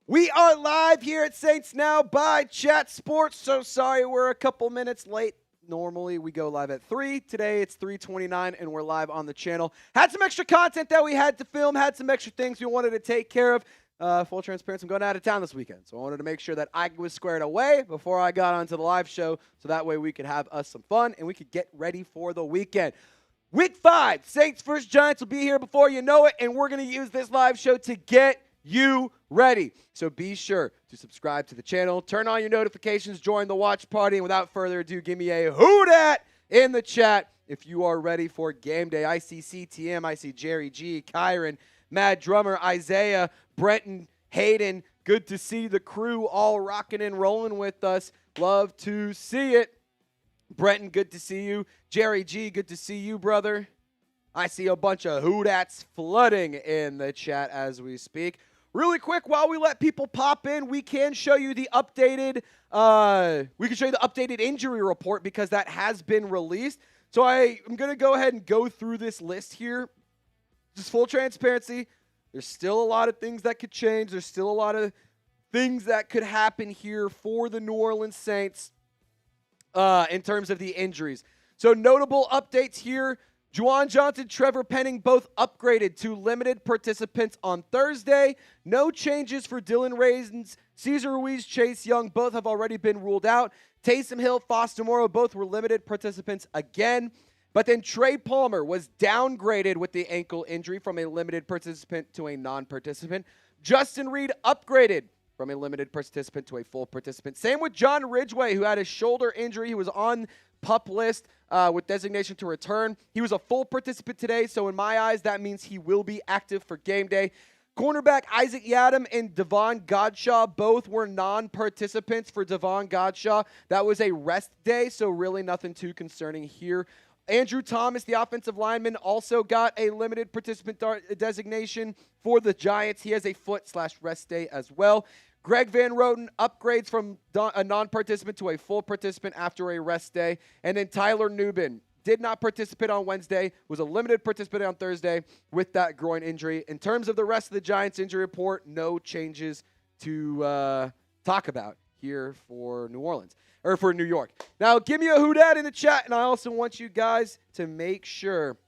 We are live here at Saints Now by Chat Sports. So sorry we're a couple minutes late. Normally we go live at 3. Today it's 3:29 and we're live on the channel. Had some extra content that we had to film. Had some extra things we wanted to take care of. Full transparency, I'm going out of town this weekend. So I wanted to make sure that I was squared away before I got onto the live show. So that way we could have us some fun and we could get ready for the weekend. Week 5, Saints vs. Giants will be here before you know it. And we're going to use this live show to get you ready. So be sure to subscribe to the channel, turn on your notifications, join the watch party, and without further ado, give me a who dat in the chat if you are ready for game day. I see CTM, I see Jerry G, Kyron, Mad Drummer, Isaiah, Brenton, Hayden. Good to see the crew all rocking and rolling with us. Love to see it. Brenton, good to see you. Jerry G, good to see you, brother. I see a bunch of who dats flooding in the chat as we speak. Really quick, while we let people pop in, we can show you the updated injury report because that has been released. So I am going to go ahead and go through this list here. Just full transparency. There's still a lot of things that could change. There's still a lot of things that could happen here for the New Orleans Saints in terms of the injuries. So notable updates here. Juwan Johnson, Trevor Penning both upgraded to limited participants on Thursday. No changes for Dylan Raisins, Cesar Ruiz, Chase Young both have already been ruled out. Taysom Hill, Foster Moreau both were limited participants again. But then Trey Palmer was downgraded with the ankle injury from a limited participant to a non-participant. Justin Reed upgraded from a limited participant to a full participant. Same with John Ridgeway, who had a shoulder injury. He was on PUP list with designation to return. He was a full participant today, so in my eyes, that means he will be active for game day. Cornerback Isaac Yadam and Devon Godshaw both were non-participants for Devon Godshaw. That was a rest day, so really nothing too concerning here. Andrew Thomas, the offensive lineman, also got a limited participant designation for the Giants. He has a foot/rest day as well. Greg Van Roten upgrades from a non-participant to a full participant after a rest day. And then Tyler Nubin did not participate on Wednesday, was a limited participant on Thursday with that groin injury. In terms of the rest of the Giants injury report, no changes to talk about here for New Orleans, or for New York. Now, give me a who dat in the chat, and I also want you guys to make sure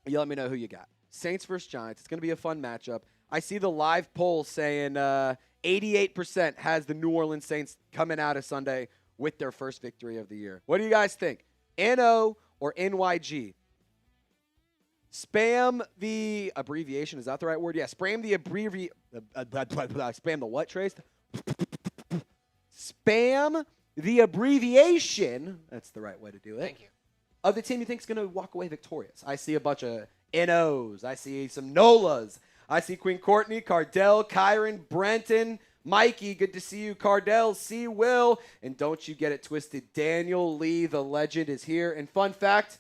you let me know who you got. Saints versus Giants. It's going to be a fun matchup. I see the live poll saying 88% has the New Orleans Saints coming out of Sunday with their first victory of the year. What do you guys think? NO or NYG? Spam the abbreviation. Is that the right word? Yeah, spam the spam the what, Trace? Spam the abbreviation. That's the right way to do it. Thank you. Of the team you think is going to walk away victorious. I see a bunch of NOs. I see some NOLAs. I see Queen Courtney, Cardell, Kyron, Brenton, Mikey, good to see you, Cardell, C. Will, and don't you get it twisted, Daniel Lee, the legend, is here. And fun fact,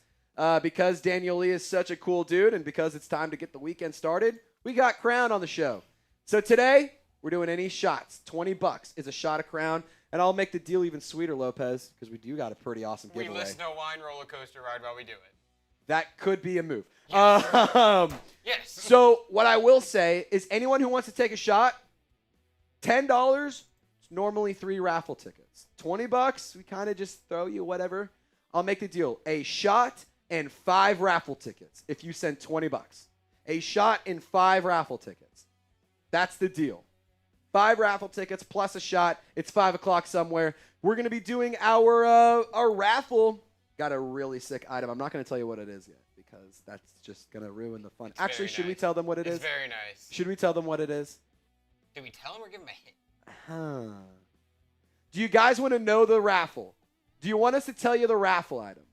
because Daniel Lee is such a cool dude and because it's time to get the weekend started, we got Crown on the show. So today, we're doing any shots. $20 is a shot of Crown, and I'll make the deal even sweeter, Lopez, because we do got a pretty awesome giveaway. We list no wine roller coaster ride while we do it. That could be a move. Yes. Yes. So what I will say is anyone who wants to take a shot, $10, it's normally 3 raffle tickets. $20, we kind of just throw you whatever. I'll make the deal. A shot and 5 raffle tickets if you send $20. A shot and 5 raffle tickets. That's the deal. 5 raffle tickets plus a shot. It's 5 o'clock somewhere. We're going to be doing our raffle. Got a really sick item. I'm not going to tell you what it is yet because that's just going to ruin the fun. Actually, should we tell them what it is? It's very nice. Should we tell them what it is? Do we tell them or give them a hint? Do you guys want to know the raffle? Do you want us to tell you the raffle item?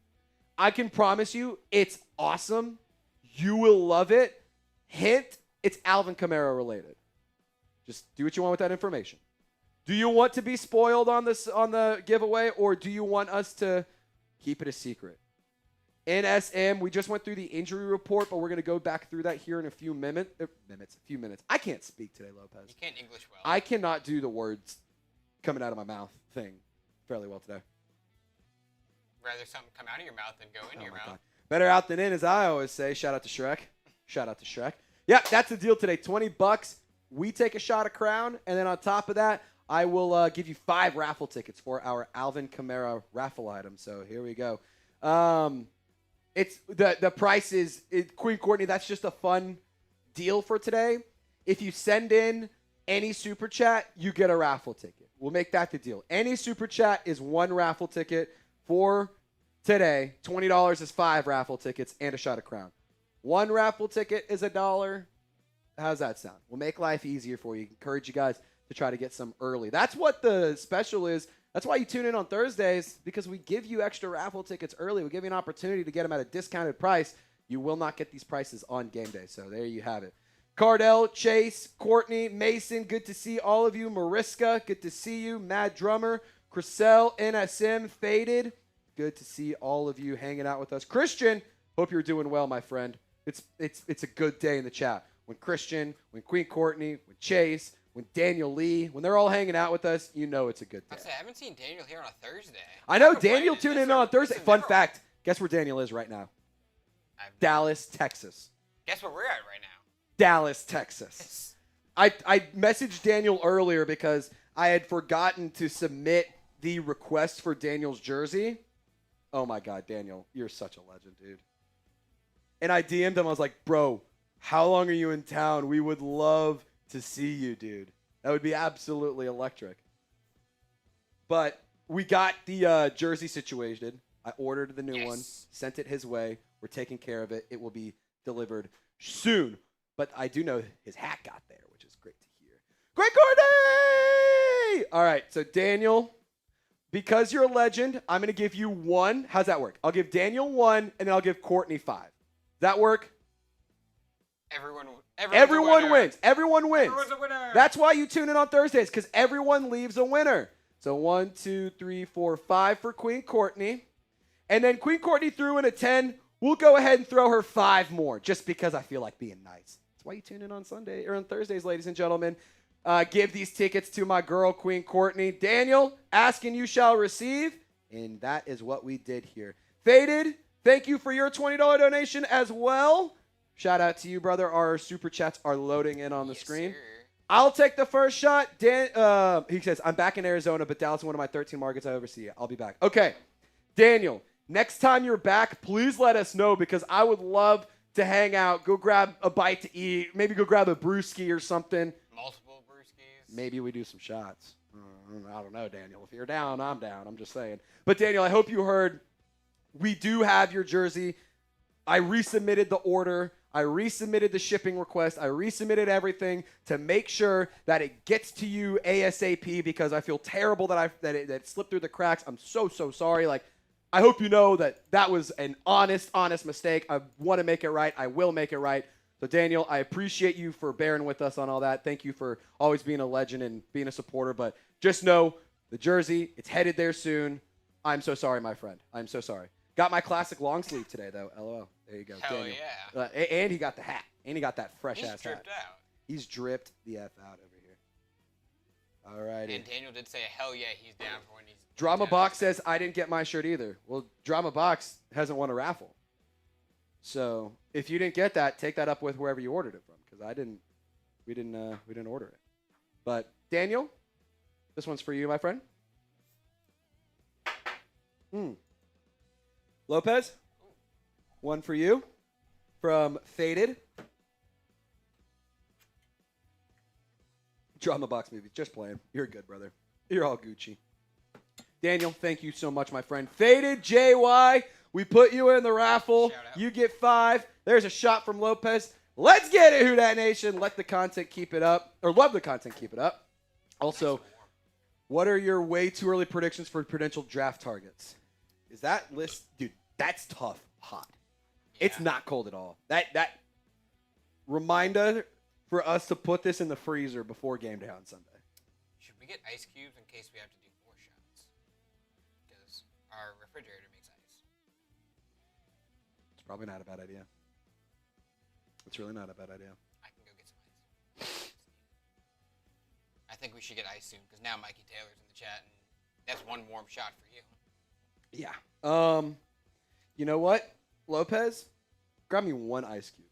I can promise you it's awesome. You will love it. Hint, it's Alvin Kamara related. Just do what you want with that information. Do you want to be spoiled on the giveaway, or do you want us to keep it a secret? NSM, we just went through the injury report, but we're going to go back through that here in a few minutes. I can't speak today, Lopez. You can't English well. I cannot do the words coming out of my mouth thing fairly well today. Rather something come out of your mouth than go in your mouth. God. Better out than in, as I always say. Shout out to Shrek. Shout out to Shrek. Yeah, that's the deal today. $20. we take a shot of Crown, and then on top of that, I will give you 5 raffle tickets for our Alvin Kamara raffle item. So here we go. It's the price is Queen Courtney. That's just a fun deal for today. If you send in any super chat, you get a raffle ticket. We'll make that the deal. Any super chat is 1 raffle ticket for today. $20 is 5 raffle tickets and a shot of Crown. 1 raffle ticket is $1. How's that sound? We'll make life easier for you. Encourage you guys to try to get some early. That's what the special is. That's why you tune in on Thursdays, because we give you extra raffle tickets early. We give you an opportunity to get them at a discounted price. You will not get these prices on game day. So there you have it. Cardell, Chase, Courtney, Mason, good to see all of you. Mariska, good to see you. Mad Drummer, Chriselle, NSM, Faded, good to see all of you hanging out with us. Christian, hope you're doing well, my friend. It's a good day in the chat. When Christian, when Queen Courtney, when Chase, when Daniel Lee, when they're all hanging out with us, you know it's a good day. I haven't seen Daniel here on a Thursday. I know Daniel tuned in on Thursday. Fun fact, guess where Daniel is right now? Dallas, Texas. Guess where we're at right now? Dallas, Texas. I messaged Daniel earlier because I had forgotten to submit the request for Daniel's jersey. Oh, my God, Daniel, you're such a legend, dude. And I DM'd him. I was like, bro, how long are you in town? We would love to see you, dude. That would be absolutely electric. But we got the jersey situated. I ordered the new one, sent it his way. We're taking care of it. It will be delivered soon. But I do know his hat got there, which is great to hear. Great Courtney! All right, so Daniel, because you're a legend, I'm going to give you 1. How's that work? I'll give Daniel 1, and then I'll give Courtney 5. Does that work? Everyone wins. Everyone wins. Everyone's a winner. That's why you tune in on Thursdays, because everyone leaves a winner. So 1, 2, 3, 4, 5 for Queen Courtney. And then Queen Courtney threw in a 10. We'll go ahead and throw her 5 more, just because I feel like being nice. That's why you tune in on Sunday or on Thursdays, ladies and gentlemen. Give these tickets to my girl, Queen Courtney. Daniel, ask and you shall receive. And that is what we did here. Faded, thank you for your $20 donation as well. Shout out to you, brother. Our super chats are loading in on the screen. Sir. I'll take the first shot. He says, I'm back in Arizona, but Dallas is one of my 13 markets I oversee. I'll be back. Okay. Daniel, next time you're back, please let us know, because I would love to hang out, go grab a bite to eat, maybe go grab a brewski or something. Multiple brewskis. Maybe we do some shots. I don't know, Daniel. If you're down, I'm down. I'm just saying. But, Daniel, I hope you heard we do have your jersey. I resubmitted the order. I resubmitted the shipping request. I resubmitted everything to make sure that it gets to you ASAP, because I feel terrible that it slipped through the cracks. I'm so sorry. Like, I hope you know that was an honest mistake. I want to make it right. I will make it right. So, Daniel, I appreciate you for bearing with us on all that. Thank you for always being a legend and being a supporter. But just know the jersey, it's headed there soon. I'm so sorry, my friend. I'm so sorry. Got my classic long sleeve today, though. LOL. There you go. Hell Daniel. yeah. And he got the hat. And he got that fresh-ass hat. He's dripped out. He's dripped the F out over here. All righty. And Daniel did say, hell yeah, he's down for when he's Drama Box says, I didn't get my shirt either. Well, Drama Box hasn't won a raffle. So if you didn't get that, take that up with wherever you ordered it from, because we didn't order it. But Daniel, this one's for you, my friend. Lopez, one for you from Faded. Drama Box movie, just playing. You're good, brother. You're all Gucci. Daniel, thank you so much, my friend. Faded JY, we put you in the raffle. You get 5. There's a shot from Lopez. Let's get it, Who Dat Nation. Let the content keep it up, or love the content keep it up. Also, what are your way too early predictions for potential draft targets? Is that list, dude? That's tough, hot. Yeah. It's not cold at all. That reminder for us to put this in the freezer before game day on Sunday. Should we get ice cubes in case we have to do 4 shots? Because our refrigerator makes ice. It's probably not a bad idea. It's really not a bad idea. I can go get some ice. I think we should get ice soon, because now Mikey Taylor's in the chat, and that's one warm shot for you. Yeah. You know what, Lopez? Grab me 1 ice cube.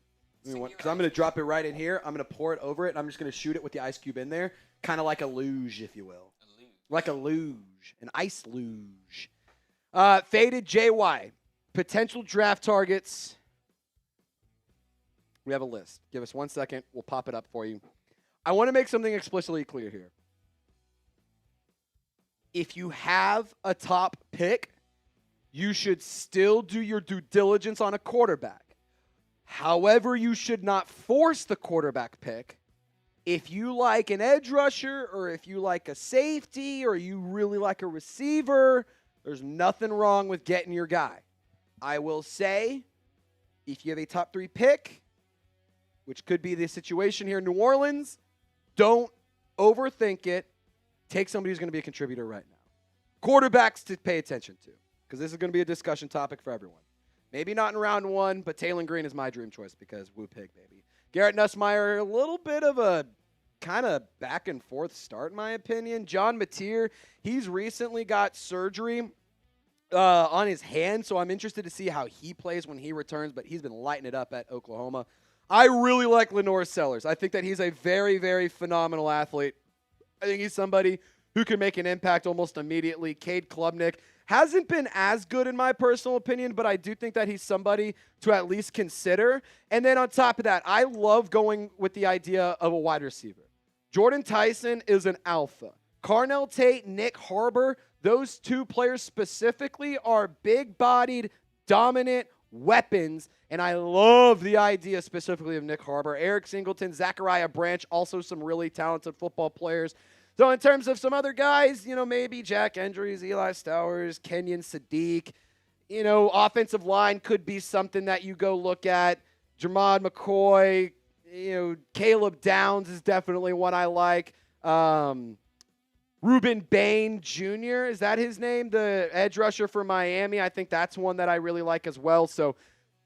Because I'm going to drop it right in here. I'm going to pour it over it, and I'm just going to shoot it with the ice cube in there, kind of like a luge, if you will. Like a luge, an ice luge. Faded JY. Potential draft targets. We have a list. Give us 1 second. We'll pop it up for you. I want to make something explicitly clear here. If you have a top pick, you should still do your due diligence on a quarterback. However, you should not force the quarterback pick. If you like an edge rusher or if you like a safety or you really like a receiver, there's nothing wrong with getting your guy. I will say, if you have a top 3 pick, which could be the situation here in New Orleans, don't overthink it. Take somebody who's going to be a contributor right now. Quarterbacks to pay attention to, because this is going to be a discussion topic for everyone. Maybe not in round 1, but Taylon Green is my dream choice because woo pig, baby. Garrett Nussmeier, a little bit of a kind of back and forth start, in my opinion. John Mateer, he's recently got surgery on his hand, so I'm interested to see how he plays when he returns, but he's been lighting it up at Oklahoma. I really like Lenore Sellers. I think that he's a very, very phenomenal athlete. I think he's somebody who can make an impact almost immediately. Cade Klubnik hasn't been as good in my personal opinion, but I do think that he's somebody to at least consider. And then on top of that, I love going with the idea of a wide receiver. Jordan Tyson is an alpha. Carnell Tate, Nick Harbor, those 2 players specifically are big-bodied, dominant weapons, and I love the idea specifically of Nick Harbor. Eric Singleton, Zachariah Branch, also some really talented football players. So in terms of some other guys, maybe Jack Endries, Eli Stowers, Kenyon Sadiq, offensive line could be something that you go look at. Jermod McCoy, Caleb Downs is definitely one I like. Ruben Bain Jr., is that his name? The edge rusher for Miami. I think that's one that I really like as well. So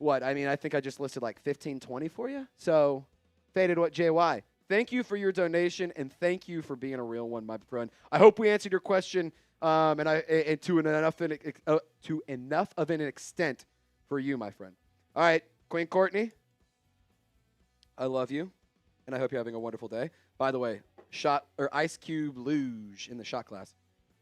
I think I just listed like 15, 20 for you. So faded what JY. Thank you for your donation, and thank you for being a real one, my friend. I hope we answered your question to enough of an extent for you, my friend. All right, Queen Courtney, I love you, and I hope you're having a wonderful day. By the way, ice cube luge in the shot class.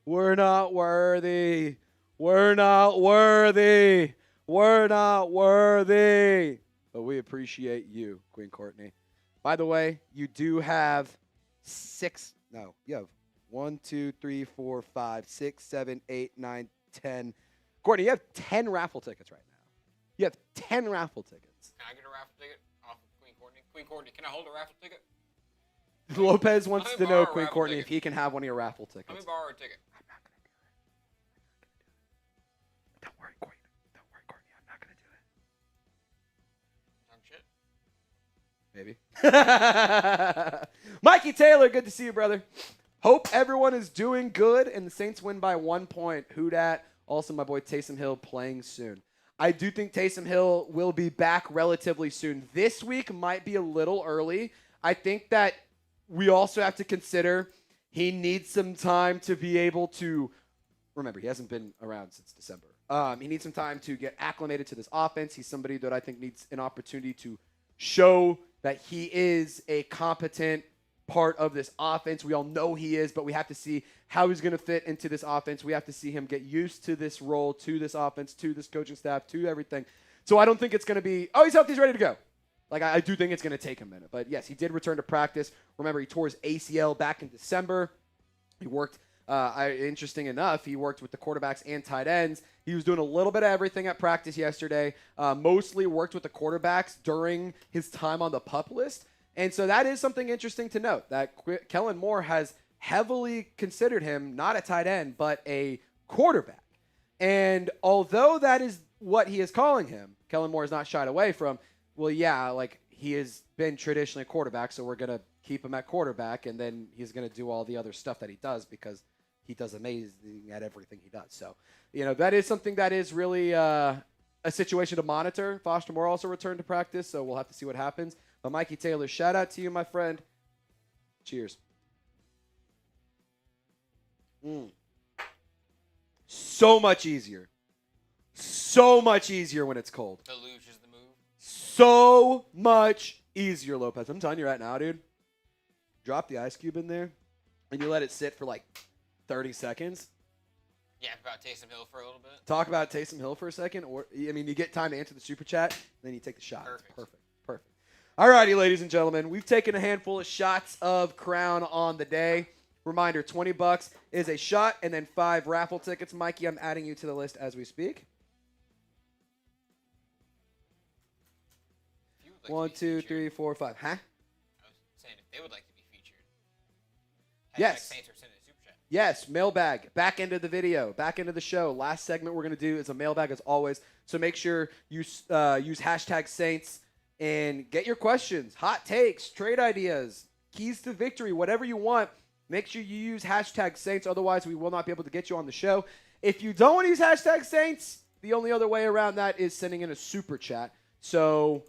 We're not worthy. We're not worthy. We're not worthy. But we appreciate you, Queen Courtney. By the way, you do have 1, 2, 3, 4, 5, 6, 7, 8, 9, 10. Courtney, you have 10 raffle tickets right now. You have 10 raffle tickets. Can I get a raffle ticket off of Queen Courtney? Queen Courtney, can I hold a raffle ticket? Lopez wants to know, Queen Courtney, if he can have one of your raffle tickets. Let me borrow a ticket. I'm not going to do it. Don't worry, Courtney. I'm not going to do it. Maybe. Mikey Taylor, good to see you, brother. Hope everyone is doing good, and the Saints win by 1 point. Who dat? Also, my boy Taysom Hill playing soon. I do think Taysom Hill will be back relatively soon. This week might be a little early. I think that we also have to consider he needs some time to be able to – remember, he hasn't been around since December. He needs some time to get acclimated to this offense. He's somebody that I think needs an opportunity to show that he is a competent part of this offense. We all know he is, but we have to see how he's going to fit into this offense. We have to see him get used to this role, to this offense, to this coaching staff, to everything. So I don't think it's going to be, he's healthy, he's ready to go. I do think it's going to take a minute. But, yes, he did return to practice. Remember, he tore his ACL back in December. He worked, interesting enough, he worked with the quarterbacks and tight ends. He was doing a little bit of everything at practice yesterday, mostly worked with the quarterbacks during his time on the PUP list. And so that is something interesting to note, that Kellen Moore has heavily considered him not a tight end, but a quarterback. And although that is what he is calling him, Kellen Moore is not shied away from, he has been traditionally a quarterback, so we're going to keep him at quarterback, and then he's going to do all the other stuff that he does because he does amazing at everything he does. So, that is something that is really a situation to monitor. Foster Moore also returned to practice, so we'll have to see what happens. But Mikey Taylor, shout out to you, my friend. Cheers. So much easier. So much easier when it's cold. The luge is the move. so much easier, Lopez. I'm telling you right now, dude. Drop the ice cube in there, and you let it sit for like 30 seconds. Yeah, about Taysom Hill for a little bit. Talk about Taysom Hill for a second. Or, I mean, you get time to answer the super chat, then you take the shot. Perfect. Perfect. All righty, ladies and gentlemen. We've taken a handful of shots of Crown on the day. Reminder, $20 is a shot, and then 5 raffle tickets. Mikey, I'm adding you to the list as we speak. 1, 2, 3, 4, 5. Huh? I was saying if they would like to be featured. Yes. Saints are sending a super chat. Yes, mailbag. Back into the video. Back into the show. Last segment we're going to do is a mailbag as always. So make sure you use hashtag Saints and get your questions, hot takes, trade ideas, keys to victory, whatever you want. Make sure you use hashtag Saints. Otherwise, we will not be able to get you on the show. If you don't want to use hashtag Saints, the only other way around that is sending in a super chat. So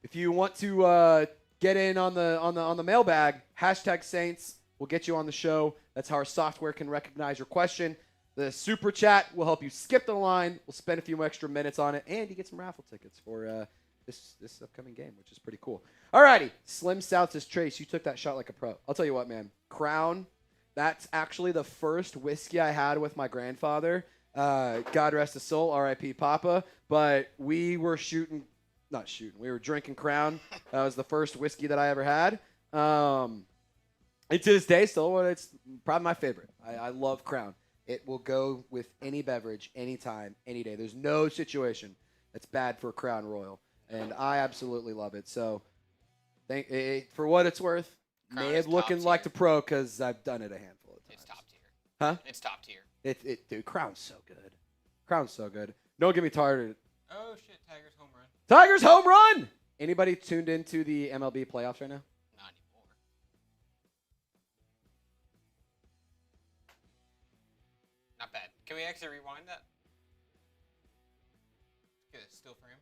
if you want to get in on the mailbag, hashtag Saints will get you on the show. That's how our software can recognize your question. The super chat will help you skip the line. We'll spend a few extra minutes on it, and you get some raffle tickets for this upcoming game, which is pretty cool. All righty. Slim South says, Trace, you took that shot like a pro. I'll tell you what, man. Crown, that's actually the first whiskey I had with my grandfather. God rest his soul, R.I.P. Papa. But we were we were drinking Crown. That was the first whiskey that I ever had. And to this day, still, it's probably my favorite. I love Crown. It will go with any beverage, anytime, any day. There's no situation that's bad for Crown Royal. And I absolutely love it. So, for what it's worth, Crown may have looking like the pro because I've done it a handful of times. It's top tier. Huh? It's top tier. Dude, Crown's so good. Crown's so good. Don't get me tired. Oh, shit. Tigers home run. Tigers home run! Anybody tuned into the MLB playoffs right now? Not anymore. Not bad. Can we actually rewind that? Get a still frame.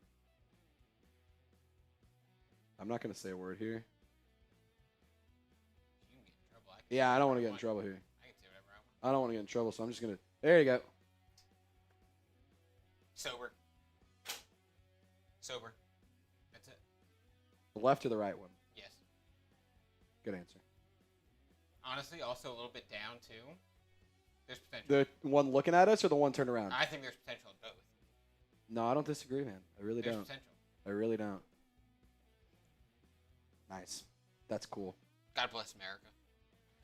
I'm not going to say a word here. You can get in trouble. Yeah, I don't want to get in trouble here. I can say whatever I want. I don't want to get in trouble, so I'm just going to... There you go. Sober. Sober. That's it. The left or the right one? Yes. Good answer. Honestly, also a little bit down, too. There's potential. The one looking at us or the one turned around? I think there's potential in both. No, I don't disagree, man. I really There's don't. potential. I really don't. Nice. That's cool. God bless America.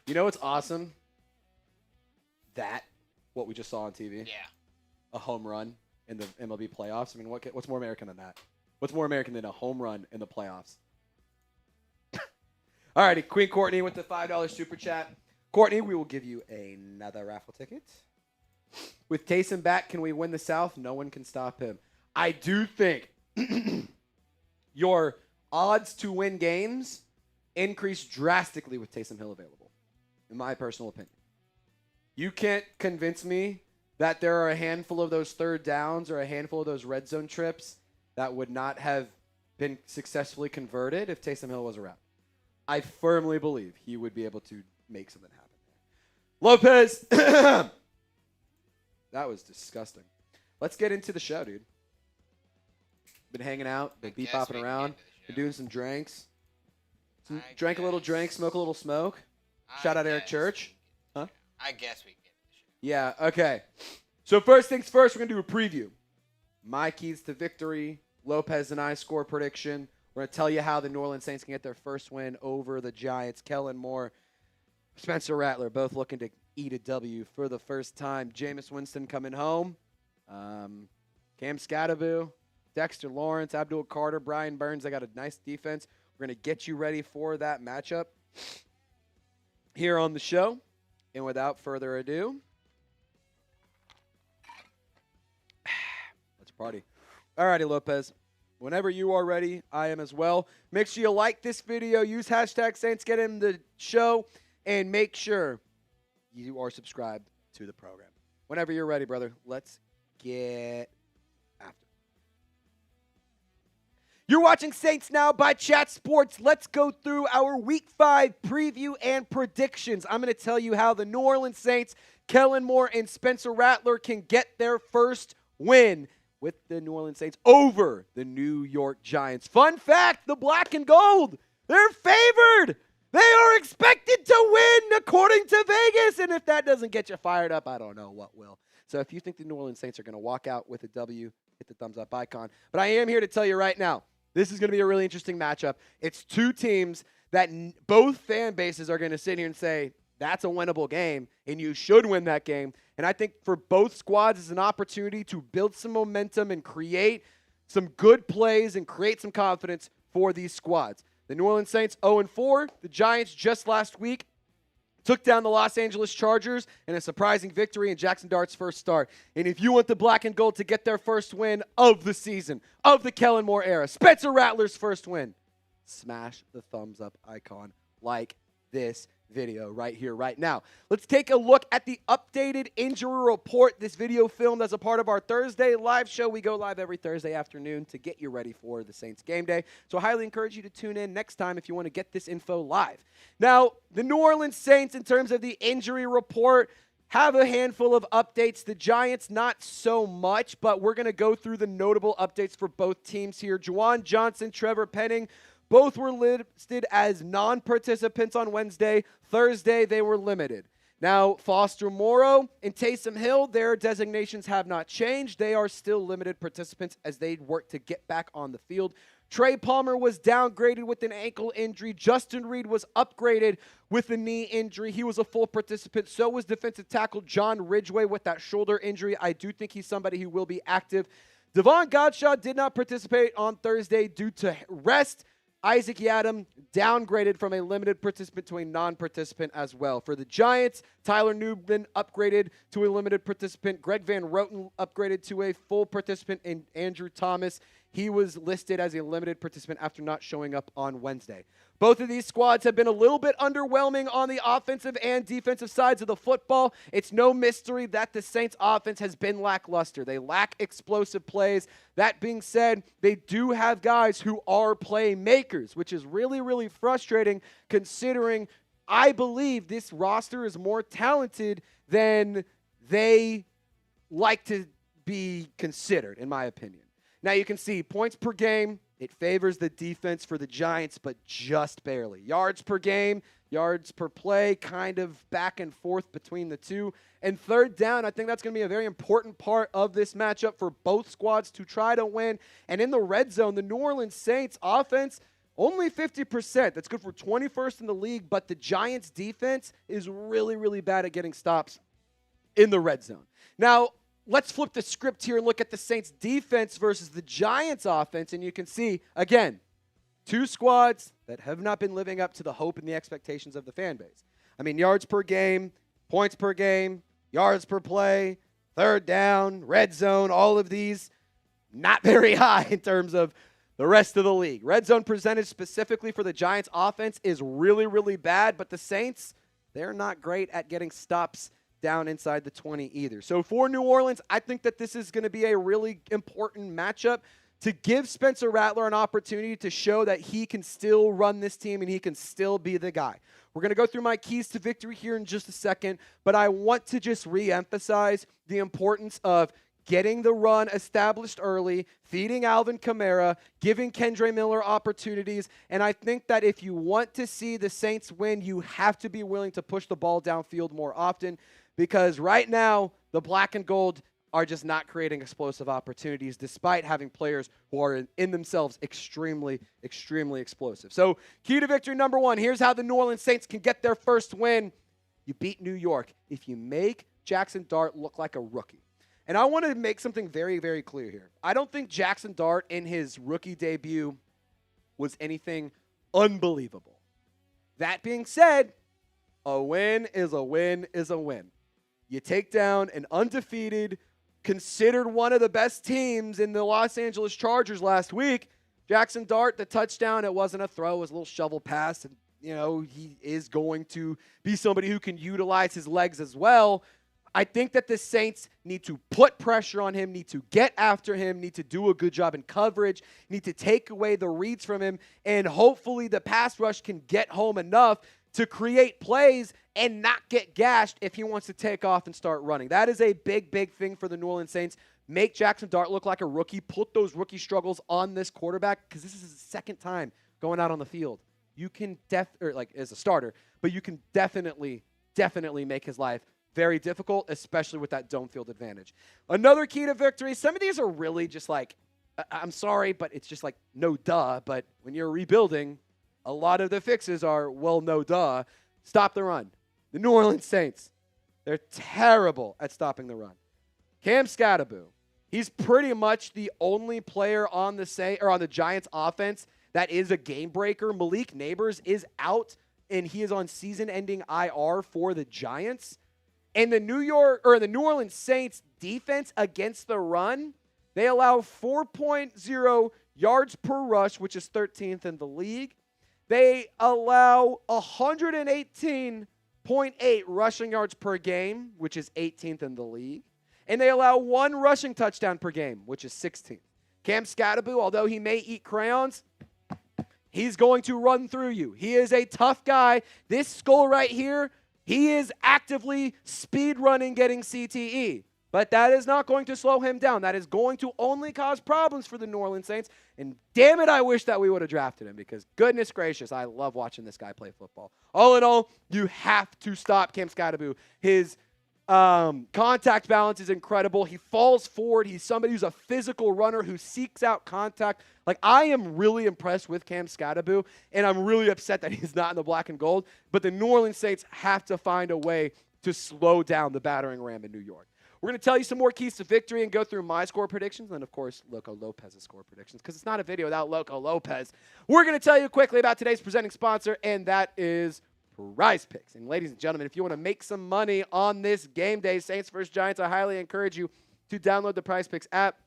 You know what's awesome? What we just saw on TV. Yeah. A home run in the MLB playoffs. I mean, what's more American than that? What's more American than a home run in the playoffs? All righty, Queen Courtney with the $5 super chat. Courtney, we will give you another raffle ticket. With Taysom back, can we win the South? No one can stop him. I do think your odds to win games increase drastically with Taysom Hill available, in my personal opinion. You can't convince me that there are a handful of those third downs or a handful of those red zone trips that would not have been successfully converted if Taysom Hill was around. I firmly believe he would be able to make something happen there. Lopez! That was disgusting. Let's get into the show, dude. Been hanging out, been bebopping around, been doing some drinks. Drank a little drink, smoke a little smoke. Shout out Eric Church. Huh? I guess we can get into the show. Yeah, okay. So first things first, we're going to do a preview. My keys to victory, Lopez and I score prediction. We're going to tell you how the New Orleans Saints can get their first win over the Giants. Kellen Moore, Spencer Rattler, both looking to eat a W for the first time. Jameis Winston coming home. Cam Scattervoo, Dexter Lawrence, Abdul Carter, Brian Burns. They got a nice defense. We're going to get you ready for that matchup here on the show. And without further ado, let's party. All righty, Lopez. Whenever you are ready, I am as well. Make sure you like this video. Use hashtag Saints, get in the show, and make sure you are subscribed to the program. Whenever you're ready, brother, let's get after. You're watching Saints Now by Chat Sports. Let's go through our Week 5 preview and predictions. I'm going to tell you how the New Orleans Saints, Kellen Moore, and Spencer Rattler can get their first win with the New Orleans Saints over the New York Giants. Fun fact, the black and gold, they're favored. They are expected to win according to Vegas. And if that doesn't get you fired up, I don't know what will. So if you think the New Orleans Saints are going to walk out with a W, hit the thumbs up icon. But I am here to tell you right now, this is going to be a really interesting matchup. It's two teams that both fan bases are going to sit here and say, that's a winnable game, and you should win that game. And I think for both squads, it's an opportunity to build some momentum and create some good plays and create some confidence for these squads. The New Orleans Saints 0-4. The Giants just last week took down the Los Angeles Chargers in a surprising victory in Jaxson Dart's first start. And if you want the black and gold to get their first win of the season, of the Kellen Moore era, Spencer Rattler's first win, smash the thumbs up icon like this video right here, right now. Let's take a look at the updated injury report. This video filmed as a part of our Thursday live show. We go live every Thursday afternoon to get you ready for the Saints game day. So I highly encourage you to tune in next time if you want to get this info live. Now, the New Orleans Saints, in terms of the injury report, have a handful of updates. The Giants, not so much, but we're going to go through the notable updates for both teams here. Juwan Johnson, Trevor Penning, both were listed as non-participants on Wednesday. Thursday, they were limited. Now, Foster Moreau and Taysom Hill, their designations have not changed. They are still limited participants as they work to get back on the field. Trey Palmer was downgraded with an ankle injury. Justin Reed was upgraded with a knee injury. He was a full participant. So was defensive tackle John Ridgeway with that shoulder injury. I do think he's somebody who will be active. Devon Godshaw did not participate on Thursday due to rest. Isaac Yadam downgraded from a limited participant to a non-participant as well. For the Giants, Tyler Newman upgraded to a limited participant. Greg Van Roten upgraded to a full participant. And Andrew Thomas, he was listed as a limited participant after not showing up on Wednesday. Both of these squads have been a little bit underwhelming on the offensive and defensive sides of the football. It's no mystery that the Saints offense has been lackluster. They lack explosive plays. That being said, they do have guys who are playmakers, which is really, really frustrating considering I believe this roster is more talented than they like to be considered, in my opinion. Now you can see points per game. It favors the defense for the Giants, but just barely. Yards per game, yards per play, kind of back and forth between the two. And third down, I think that's going to be a very important part of this matchup for both squads to try to win. And in the red zone, the New Orleans Saints offense, only 50%. That's good for 21st in the league, but the Giants defense is really, really bad at getting stops in the red zone. Now, let's flip the script here and look at the Saints defense versus the Giants offense. And you can see, again, two squads that have not been living up to the hope and the expectations of the fan base. I mean, yards per game, points per game, yards per play, third down, red zone, all of these not very high in terms of the rest of the league. Red zone percentage specifically for the Giants offense is really, really bad. But the Saints, they're not great at getting stops down inside the 20 either. So for New Orleans, I think that this is going to be a really important matchup to give Spencer Rattler an opportunity to show that he can still run this team and he can still be the guy. We're going to go through my keys to victory here in just a second, but I want to just re-emphasize the importance of getting the run established early, feeding Alvin Kamara, giving Kendre Miller opportunities, and I think that if you want to see the Saints win, you have to be willing to push the ball downfield more often. Because right now, the black and gold are just not creating explosive opportunities despite having players who are in themselves extremely, extremely explosive. So key to victory number one, here's how the New Orleans Saints can get their first win. You beat New York if you make Jaxson Dart look like a rookie. And I want to make something very, very clear here. I don't think Jaxson Dart in his rookie debut was anything unbelievable. That being said, a win is a win is a win. You take down an undefeated, considered one of the best teams in the Los Angeles Chargers last week. Jaxson Dart, the touchdown, it wasn't a throw, it was a little shovel pass. And, you know, he is going to be somebody who can utilize his legs as well. I think that the Saints need to put pressure on him, need to get after him, need to do a good job in coverage, need to take away the reads from him, and hopefully the pass rush can get home enough to create plays and not get gashed if he wants to take off and start running. That is a big, big thing for the New Orleans Saints. Make Jaxson Dart look like a rookie. Put those rookie struggles on this quarterback because this is his second time going out on the field. You can as a starter, but you can definitely make his life very difficult, especially with that dome field advantage. Another key to victory, some of these are really just like, I'm sorry, but it's just like, no duh. But when you're rebuilding, a lot of the fixes are, well, no duh. Stop the run. The New Orleans Saints, they're terrible at stopping the run. Cam Skattebo, he's pretty much the only player on the Giants offense that is a game breaker. Malik Neighbors is out, and he is on season-ending IR for the Giants. And the New Orleans Saints defense against the run, they allow 4.0 yards per rush, which is 13th in the league. They allow 118.8 rushing yards per game, which is 18th in the league. And they allow 1 rushing touchdown per game, which is 16th. Cam Skattebo, although he may eat crayons, he's going to run through you. He is a tough guy. This skull right here, he is actively speed running, getting CTE. But that is not going to slow him down. That is going to only cause problems for the New Orleans Saints. And damn it, I wish that we would have drafted him because goodness gracious, I love watching this guy play football. All in all, you have to stop Cam Skattebo. His contact balance is incredible. He falls forward. He's somebody who's a physical runner who seeks out contact. Like, I am really impressed with Cam Skattebo, and I'm really upset that he's not in the black and gold. But the New Orleans Saints have to find a way to slow down the battering ram in New York. We're going to tell you some more keys to victory and go through my score predictions and, of course, Loco Lopez's score predictions because it's not a video without Loco Lopez. We're going to tell you quickly about today's presenting sponsor, and that is Prize Picks. And ladies and gentlemen, if you want to make some money on this game day, Saints vs. Giants, I highly encourage you to download the Prize Picks app.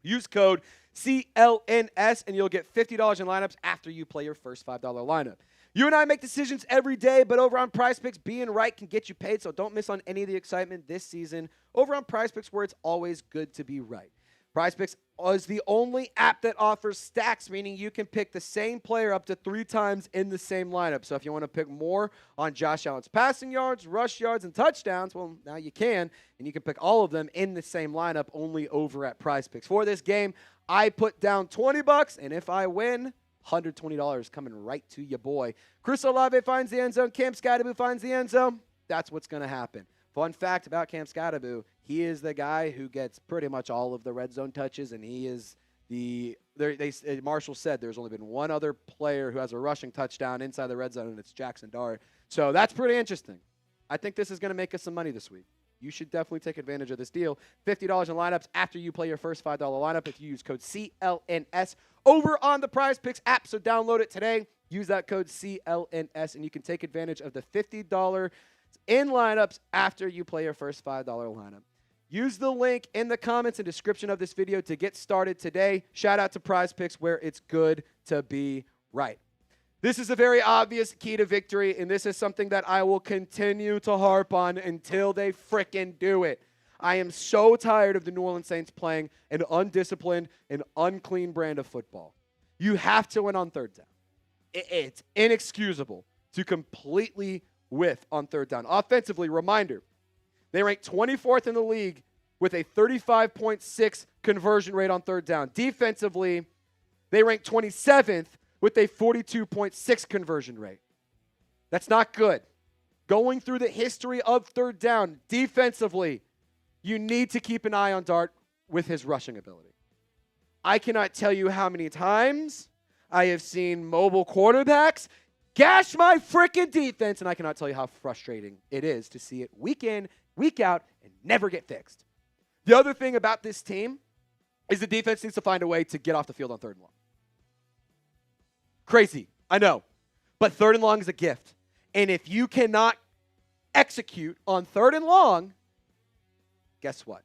Use code CLNS, and you'll get $50 in lineups after you play your first $5 lineup. You and I make decisions every day, but over on Prize Picks, being right can get you paid, so don't miss on any of the excitement this season over on Prize Picks, where it's always good to be right. Prize Picks is the only app that offers stacks, meaning you can pick the same player up to 3 times in the same lineup. So if you want to pick more on Josh Allen's passing yards, rush yards, and touchdowns, well, now you can, and you can pick all of them in the same lineup only over at Prize Picks. For this game, I put down $20, and if I win, $120 coming right to your boy. Chris Olave finds the end zone. Cam Skattebo finds the end zone. That's what's going to happen. Fun fact about Cam Skattebo, he is the guy who gets pretty much all of the red zone touches, and he is Marshall said there's only been one other player who has a rushing touchdown inside the red zone, and it's Jaxson Dart. So that's pretty interesting. I think this is going to make us some money this week. You should definitely take advantage of this deal. $50 in lineups after you play your first $5 lineup if you use code CLNS over on the Prize Picks app. So download it today. Use that code CLNS, and you can take advantage of the $50 in lineups after you play your first $5 lineup. Use the link in the comments and description of this video to get started today. Shout out to Prize Picks, where it's good to be right. This is a very obvious key to victory, and this is something that I will continue to harp on until they frickin' do it. I am so tired of the New Orleans Saints playing an undisciplined and unclean brand of football. You have to win on third down. It's inexcusable to completely whiff on third down. Offensively, reminder, they rank 24th in the league with a 35.6 conversion rate on third down. Defensively, they rank 27th with a 42.6 conversion rate. That's not good. Going through the history of third down, defensively, you need to keep an eye on Dart with his rushing ability. I cannot tell you how many times I have seen mobile quarterbacks gash my freaking defense, and I cannot tell you how frustrating it is to see it week in, week out, and never get fixed. The other thing about this team is the defense needs to find a way to get off the field on third and long. Crazy, I know, but third and long is a gift. And if you cannot execute on third and long, guess what?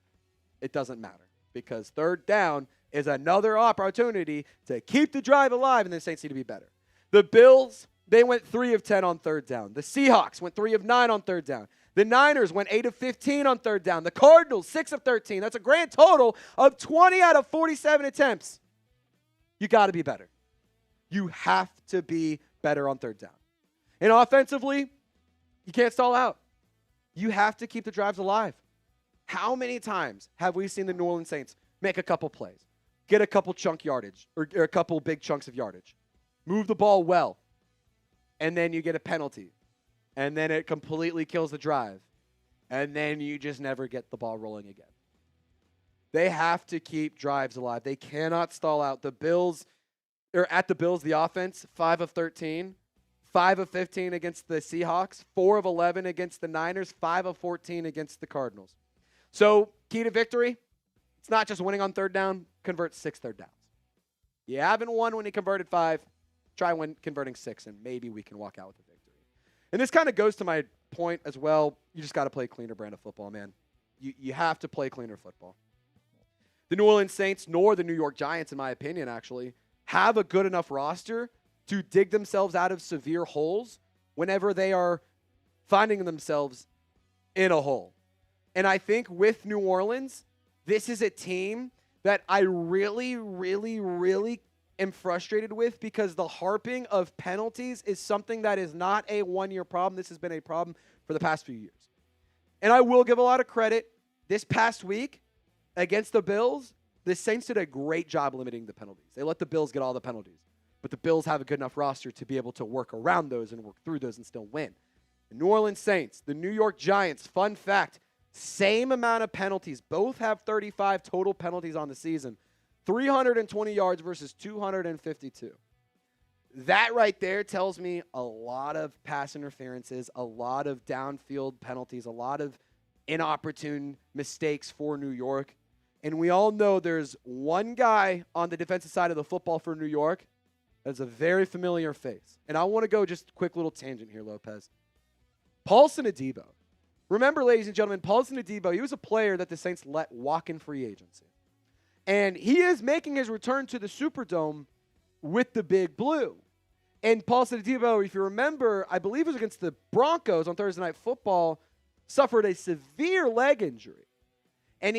It doesn't matter because third down is another opportunity to keep the drive alive, and the Saints need to be better. The Bills, they went 3 of 10 on third down. The Seahawks went 3 of 9 on third down. The Niners went 8 of 15 on third down. The Cardinals, 6 of 13. That's a grand total of 20 out of 47 attempts. You got to be better. You have to be better on third down. And offensively, you can't stall out. You have to keep the drives alive. How many times have we seen the New Orleans Saints make a couple plays, get a couple chunk yardage, or a couple big chunks of yardage, move the ball well, and then you get a penalty, and then it completely kills the drive, and then you just never get the ball rolling again? They have to keep drives alive. They cannot stall out. The Bills, the offense, 5 of 13, 5 of 15 against the Seahawks, 4 of 11 against the Niners, 5 of 14 against the Cardinals. So, key to victory, it's not just winning on third down, convert 6 third downs. You haven't won when you converted 5, try converting 6, and maybe we can walk out with a victory. And this kind of goes to my point as well. You just got to play a cleaner brand of football, man. You have to play cleaner football. The New Orleans Saints, nor the New York Giants, in my opinion, actually, have a good enough roster to dig themselves out of severe holes whenever they are finding themselves in a hole. And I think with New Orleans, this is a team that I really, really, really am frustrated with, because the harping of penalties is something that is not a one-year problem. This has been a problem for the past few years. And I will give a lot of credit. This past week against the Bills, the Saints did a great job limiting the penalties. They let the Bills get all the penalties. But the Bills have a good enough roster to be able to work around those and work through those and still win. The New Orleans Saints, the New York Giants, fun fact, same amount of penalties. Both have 35 total penalties on the season. 320 yards versus 252. That right there tells me a lot of pass interferences, a lot of downfield penalties, a lot of inopportune mistakes for New York. And we all know there's one guy on the defensive side of the football for New York that's a very familiar face. And I want to go just a quick little tangent here, Lopez. Paulson Adebo. Remember, ladies and gentlemen, Paulson Adebo, he was a player that the Saints let walk in free agency. And he is making his return to the Superdome with the Big Blue. And Paulson Adebo, if you remember, I believe it was against the Broncos on Thursday Night Football, suffered a severe leg injury. And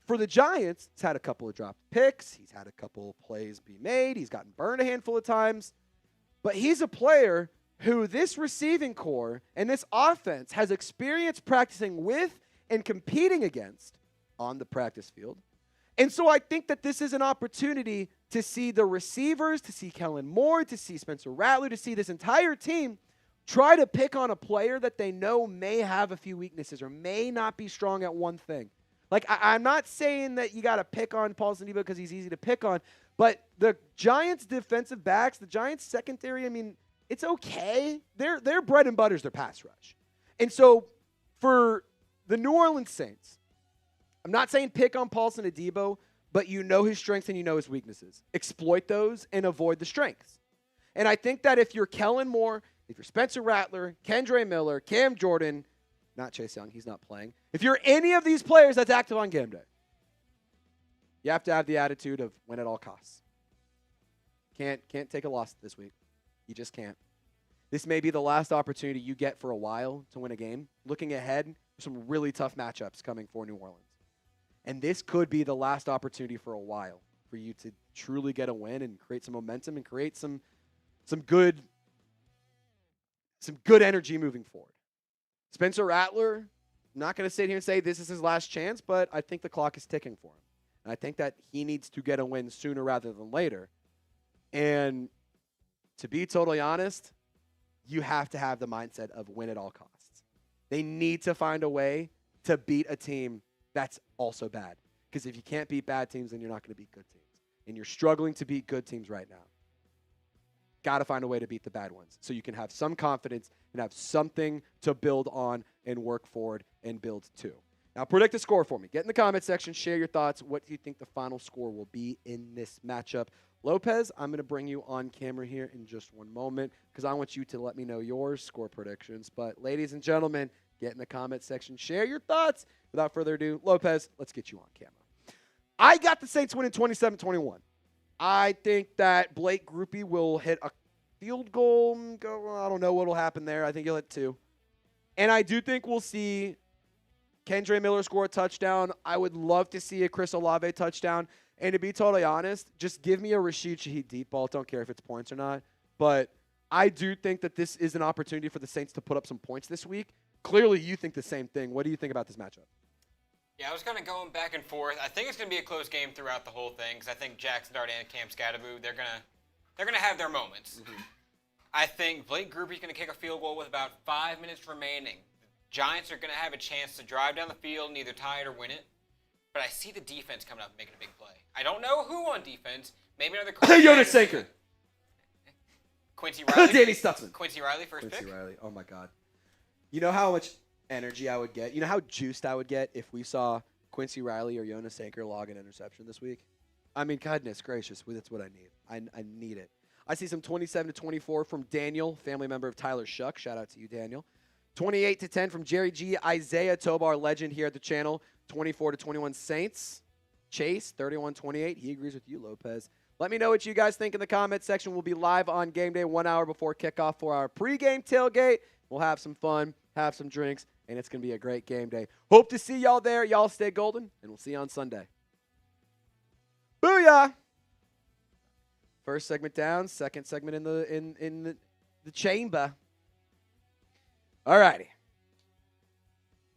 for the Giants, he's had a couple of dropped picks. He's had a couple of plays be made. He's gotten burned a handful of times. But he's a player who this receiving core and this offense has experience practicing with and competing against on the practice field. And so I think that this is an opportunity to see the receivers, to see Kellen Moore, to see Spencer Rattler, to see this entire team try to pick on a player that they know may have a few weaknesses or may not be strong at one thing. Like, I'm not saying that you got to pick on Paulson Adebo because he's easy to pick on, but the Giants' defensive backs, the Giants' secondary, I mean, it's okay. Their bread and butter is their pass rush. And so for the New Orleans Saints, I'm not saying pick on Paulson Adebo, but you know his strengths and you know his weaknesses. Exploit those and avoid the strengths. And I think that if you're Kellen Moore, if you're Spencer Rattler, Kendre Miller, Cam Jordan, not Chase Young, he's not playing. If you're any of these players that's active on game day, you have to have the attitude of win at all costs. Can't take a loss this week. You just can't. This may be the last opportunity you get for a while to win a game. Looking ahead, some really tough matchups coming for New Orleans. And this could be the last opportunity for a while for you to truly get a win and create some momentum and create some good energy moving forward. Spencer Rattler, I'm not going to sit here and say this is his last chance, but I think the clock is ticking for him. And I think that he needs to get a win sooner rather than later. And to be totally honest, you have to have the mindset of win at all costs. They need to find a way to beat a team that's also bad. Because if you can't beat bad teams, then you're not going to beat good teams. And you're struggling to beat good teams right now. Got to find a way to beat the bad ones so you can have some confidence and have something to build on and work forward and build to. Now, predict the score for me. Get in the comment section. Share your thoughts. What do you think the final score will be in this matchup? Lopez, I'm going to bring you on camera here in just one moment because I want you to let me know your score predictions. But, ladies and gentlemen, get in the comment section. Share your thoughts. Without further ado, Lopez, let's get you on camera. I got the Saints winning 27-21. I think that Blake Grupe will hit a field goal. I don't know what will happen there. I think he'll hit 2. And I do think we'll see Kendre Miller score a touchdown. I would love to see a Chris Olave touchdown. And to be totally honest, just give me a Rashid Shaheed deep ball. Don't care if it's points or not. But I do think that this is an opportunity for the Saints to put up some points this week. Clearly, you think the same thing. What do you think about this matchup? Yeah, I was kind of going back and forth. I think it's going to be a close game throughout the whole thing because I think Jaxson Dart and Cam Scatterboo, they're gonna have their moments. Mm-hmm. I think Blake Grupe's going to kick a field goal with about 5 minutes remaining. The Giants are going to have a chance to drive down the field and either tie it or win it. But I see the defense coming up and making a big play. I don't know who on defense. Maybe another Jonas Sanker. Quincy Riley. Danny Stutzman. Quincy Riley first pick. Quincy Riley. Oh, my God. You know how much energy I would get? You know how juiced I would get if we saw Quincy Riley or Jonas Sanker log an interception this week? I mean, goodness gracious, that's what I need. I need it. I see some 27-24 from Daniel, family member of Tyler Shuck. Shout out to you, Daniel. 28-10 from Jerry G. Isaiah Tobar, legend here at the channel. 24-21 Saints. Chase, 31-28. He agrees with you, Lopez. Let me know what you guys think in the comment section. We'll be live on game day 1 hour before kickoff for our pregame tailgate. We'll have some fun, have some drinks, and it's going to be a great game day. Hope to see y'all there. Y'all stay golden, and we'll see you on Sunday. Booyah! First segment down, second segment in the chamber. All righty.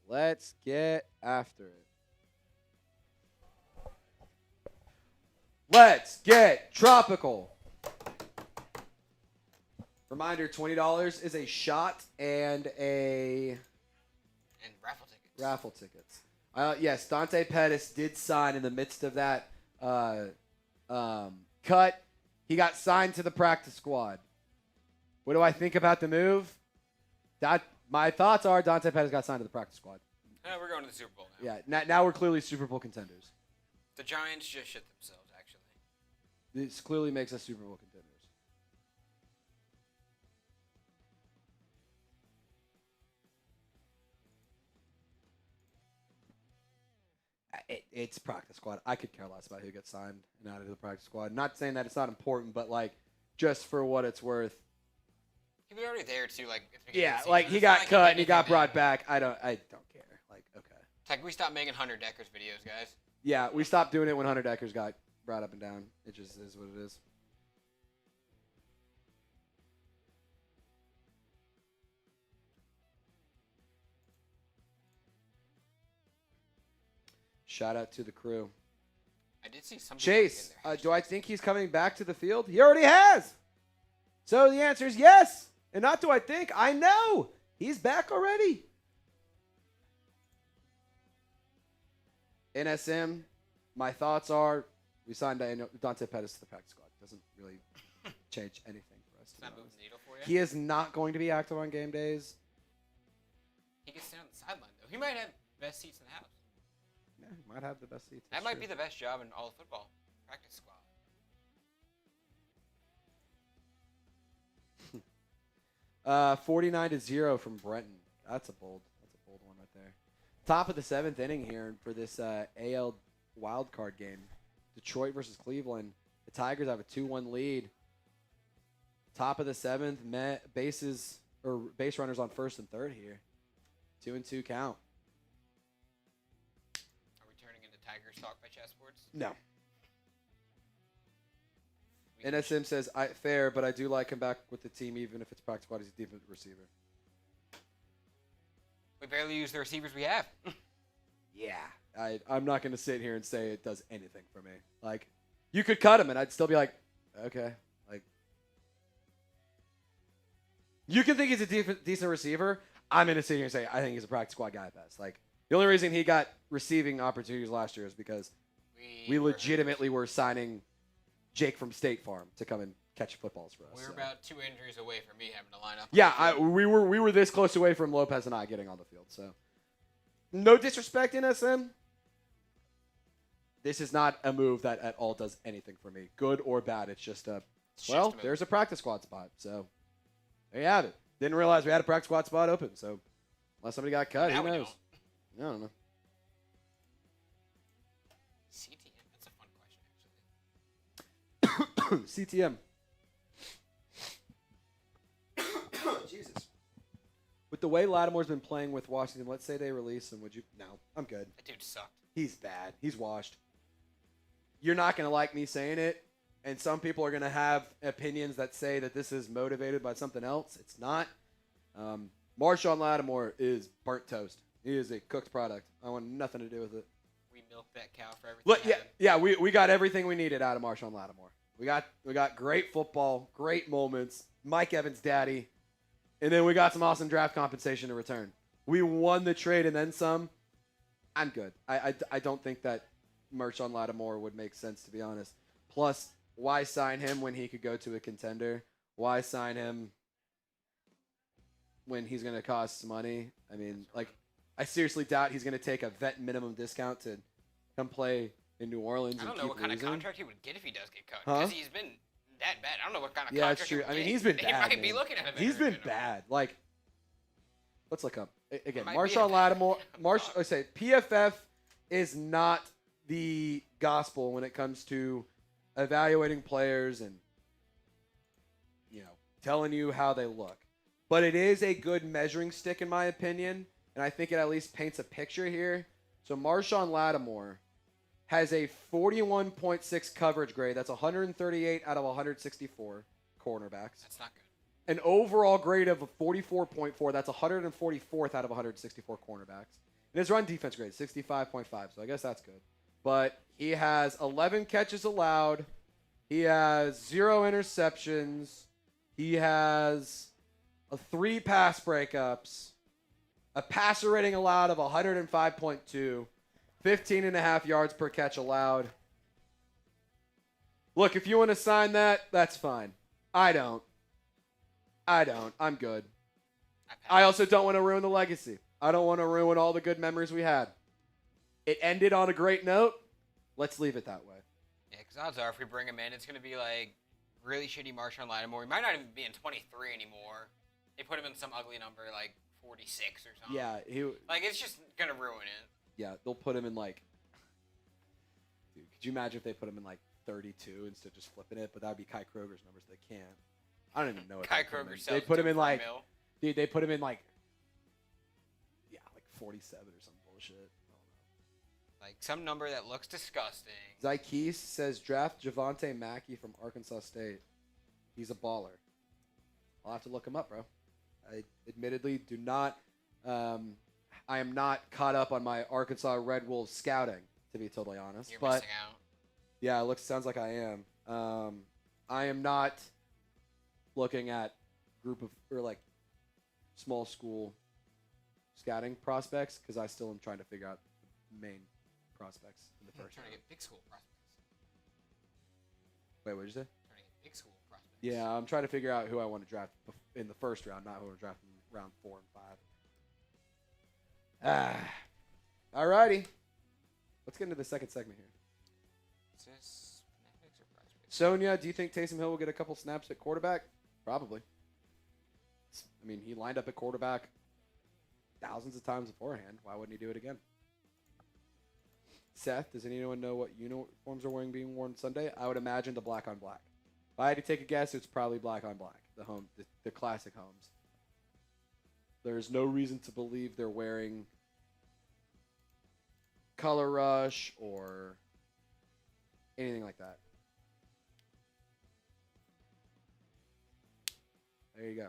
Let's get after it. Let's get tropical. Reminder, $20 is a shot and raffle tickets. Yes, Dante Pettis did sign in the midst of that cut. He got signed to the practice squad. What do I think about the move? My thoughts are Dante Pettis got signed to the practice squad. We're going to the Super Bowl now. Yeah, now we're clearly Super Bowl contenders. The Giants just shit themselves, actually. This clearly makes us Super Bowl contenders. It's practice squad. I could care less about who gets signed and out of the practice squad. Not saying that it's not important, but like just for what it's worth. He was already there too. He got cut and he got brought back. I don't care. Like, okay. It's like we stopped making Hunter Decker's videos, guys. Yeah, we stopped doing it when Hunter Deckers got brought up and down. It just is what it is. Shout out to the crew. I did see something. Chase, do I think he's coming back to the field? He already has. So the answer is yes. And not do I think, I know. He's back already. NSM, my thoughts are we signed Dante Pettis to the practice squad. Doesn't really change anything for us. It's not moving the needle for you? He is not going to be active on game days. He can stand on the sideline, though. He might have the best seats in the house. Yeah, he might have the best seats. That might be the best job in all of football. Practice squad. 49-0 from Brenton. That's a bold one right there. Top of the 7th inning here for this AL wildcard game. Detroit versus Cleveland. The Tigers have a 2-1 lead. Top of the 7th, base runners on first and third here. 2-2 count. Are we turning into Tigers talk by Chess Sports? No. NSM says, fair, but I do like him back with the team, even if it's practice squad. He's a defensive receiver. We barely use the receivers we have. Yeah. I'm not going to sit here and say it does anything for me. Like, you could cut him, and I'd still be like, okay. Like, you can think he's a decent receiver. I'm going to sit here and say, I think he's a practice squad guy at best. Like, the only reason he got receiving opportunities last year is because we legitimately were signing Jake from State Farm to come and catch footballs for us. We were about 2 injuries away from me having to line up. Yeah, we were this close away from Lopez and I getting on the field. So, no disrespect, NSM. This is not a move that at all does anything for me, good or bad. It's just there's a practice squad spot. So, there you have it. Didn't realize we had a practice squad spot open. So, unless somebody got cut, who knows? I don't know. CTM, that's a fun question, actually. CTM. Jesus. With the way Lattimore's been playing with Washington, let's say they release him, would you? No, I'm good. That dude sucked. He's bad. He's washed. You're not going to like me saying it, And some people are going to have opinions that say that this is motivated by something else. It's not. Marshawn Lattimore is burnt toast. He is a cooked product. I want nothing to do with it. We milked that cow for everything. Look, we got everything we needed out of Marshawn Lattimore. We got great football, great moments, Mike Evans' daddy, and then we got some awesome draft compensation to return. We won the trade and then some. I'm good. I don't think that Marshawn Lattimore would make sense, to be honest. Plus, why sign him when he could go to a contender? Why sign him when he's going to cost money? I mean, I seriously doubt he's going to take a vet minimum discount to come play in New Orleans. I don't know what kind of contract he would get if he does get cut. Huh? Because he's been that bad. I don't know what kind of Yeah, contract it's true. he would I mean, get. he's been They bad. might be looking at him. He's been bad. Let's look up. Again, Might be Marshawn a- Lattimore. I say PFF is not the gospel when it comes to evaluating players and telling you how they look. But it is a good measuring stick, in my opinion, and I think it at least paints a picture here. So Marshawn Lattimore has a 41.6 coverage grade. That's 138 out of 164 cornerbacks. That's not good. An overall grade of a 44.4. That's 144th out of 164 cornerbacks. And his run defense grade, 65.5. So I guess that's good. But he has 11 catches allowed. He has 0 interceptions. He has 3 pass breakups, a passer rating allowed of 105.2, 15.5 yards per catch allowed. Look, if you want to sign that, that's fine. I don't. I'm good. I also don't want to ruin the legacy. I don't want to ruin all the good memories we had. It ended on a great note. Let's leave it that way. Yeah, because odds are if we bring him in, it's going to be like really shitty Marshawn Lattimore. He might not even be in 23 anymore. They put him in some ugly number like 46 or something. Yeah, it's just going to ruin it. Yeah, they'll put him in dude, could you imagine if they put him in 32 instead of just flipping it? But that would be Kai Kroger's numbers. They can't. I don't even know what Kai Kroger sells. They put him in $2 they put him in 47 or some bullshit. I don't know. Some number that looks disgusting. Zykes says draft Javonte Mackey from Arkansas State. He's a baller. I'll have to look him up, bro. I admittedly do not. I am not caught up on my Arkansas Red Wolves scouting, to be totally honest. You're missing out. Yeah, sounds like I am. I am not looking at small school scouting prospects because I still am trying to figure out the main prospects in the first Trying to round. get big school prospects. Wait, what did you say? Trying to get big school prospects. Yeah, I'm trying to figure out who I want to draft in the first round, not who I want to draft in round 4 and 5. Alrighty. Let's get into the second segment here. Is this fanatics or prospects? Sonia, do you think Taysom Hill will get a couple snaps at quarterback? Probably. I mean, he lined up at quarterback thousands of times beforehand. Why wouldn't he do it again? Seth, does anyone know what uniforms are being worn Sunday? I would imagine the black on black. If I had to take a guess, it's probably black on black, the classic homes. There's no reason to believe they're wearing Color Rush or anything like that. There you go.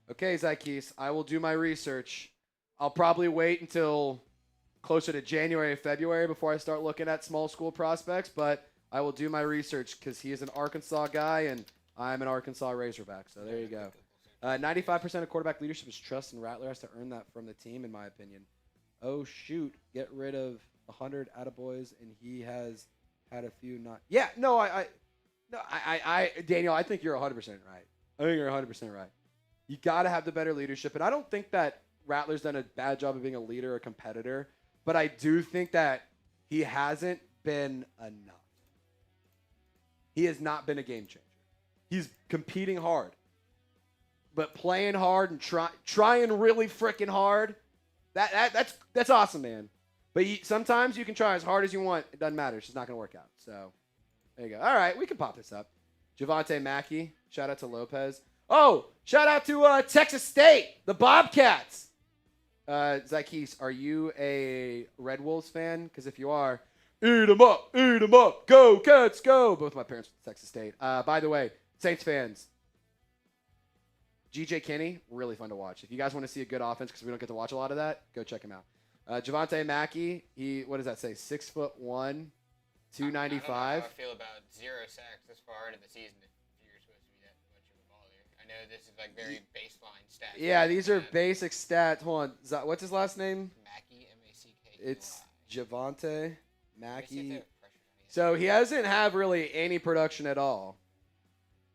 Okay, Zykes, I will do my research. I'll probably wait until closer to January or February before I start looking at small school prospects, but I will do my research because he is an Arkansas guy and I'm an Arkansas Razorback. So there you go. 95% of quarterback leadership is trust, and Rattler has to earn that from the team, in my opinion. Oh, shoot. Get rid of 100 attaboys, and he has had a few not. Yeah, no, Daniel, I think you're 100% right. I think you're 100% right. You got to have the better leadership, and I don't think that Rattler's done a bad job of being a leader or competitor, but I do think that he hasn't been enough. He has not been a game changer. He's competing hard, but playing hard and trying really freaking hard, that's awesome, man. But sometimes you can try as hard as you want. It doesn't matter. It's just not going to work out. So there you go. All right, we can pop this up. Javonte Mackey, shout out to Lopez. Oh, shout out to Texas State, the Bobcats. Zykes, are you a Red Wolves fan? Because if you are, Eat 'em up. Eat 'em up. Go, Cats, go. Both my parents from Texas State. By the way, Saints fans, G.J. Kinney, really fun to watch. If you guys want to see a good offense, because we don't get to watch a lot of that, go check him out. Javonte Mackey, what does that say? 6'1", 295. I don't know how I feel about 0 sacks this far into the season if you're supposed to be that much of a baller. I know this is like very baseline stats. Yeah, these are basic stats. Hold on. What's his last name? Mackey, M-A-C-K. It's Javonte Mackey. So he hasn't had really any production at all.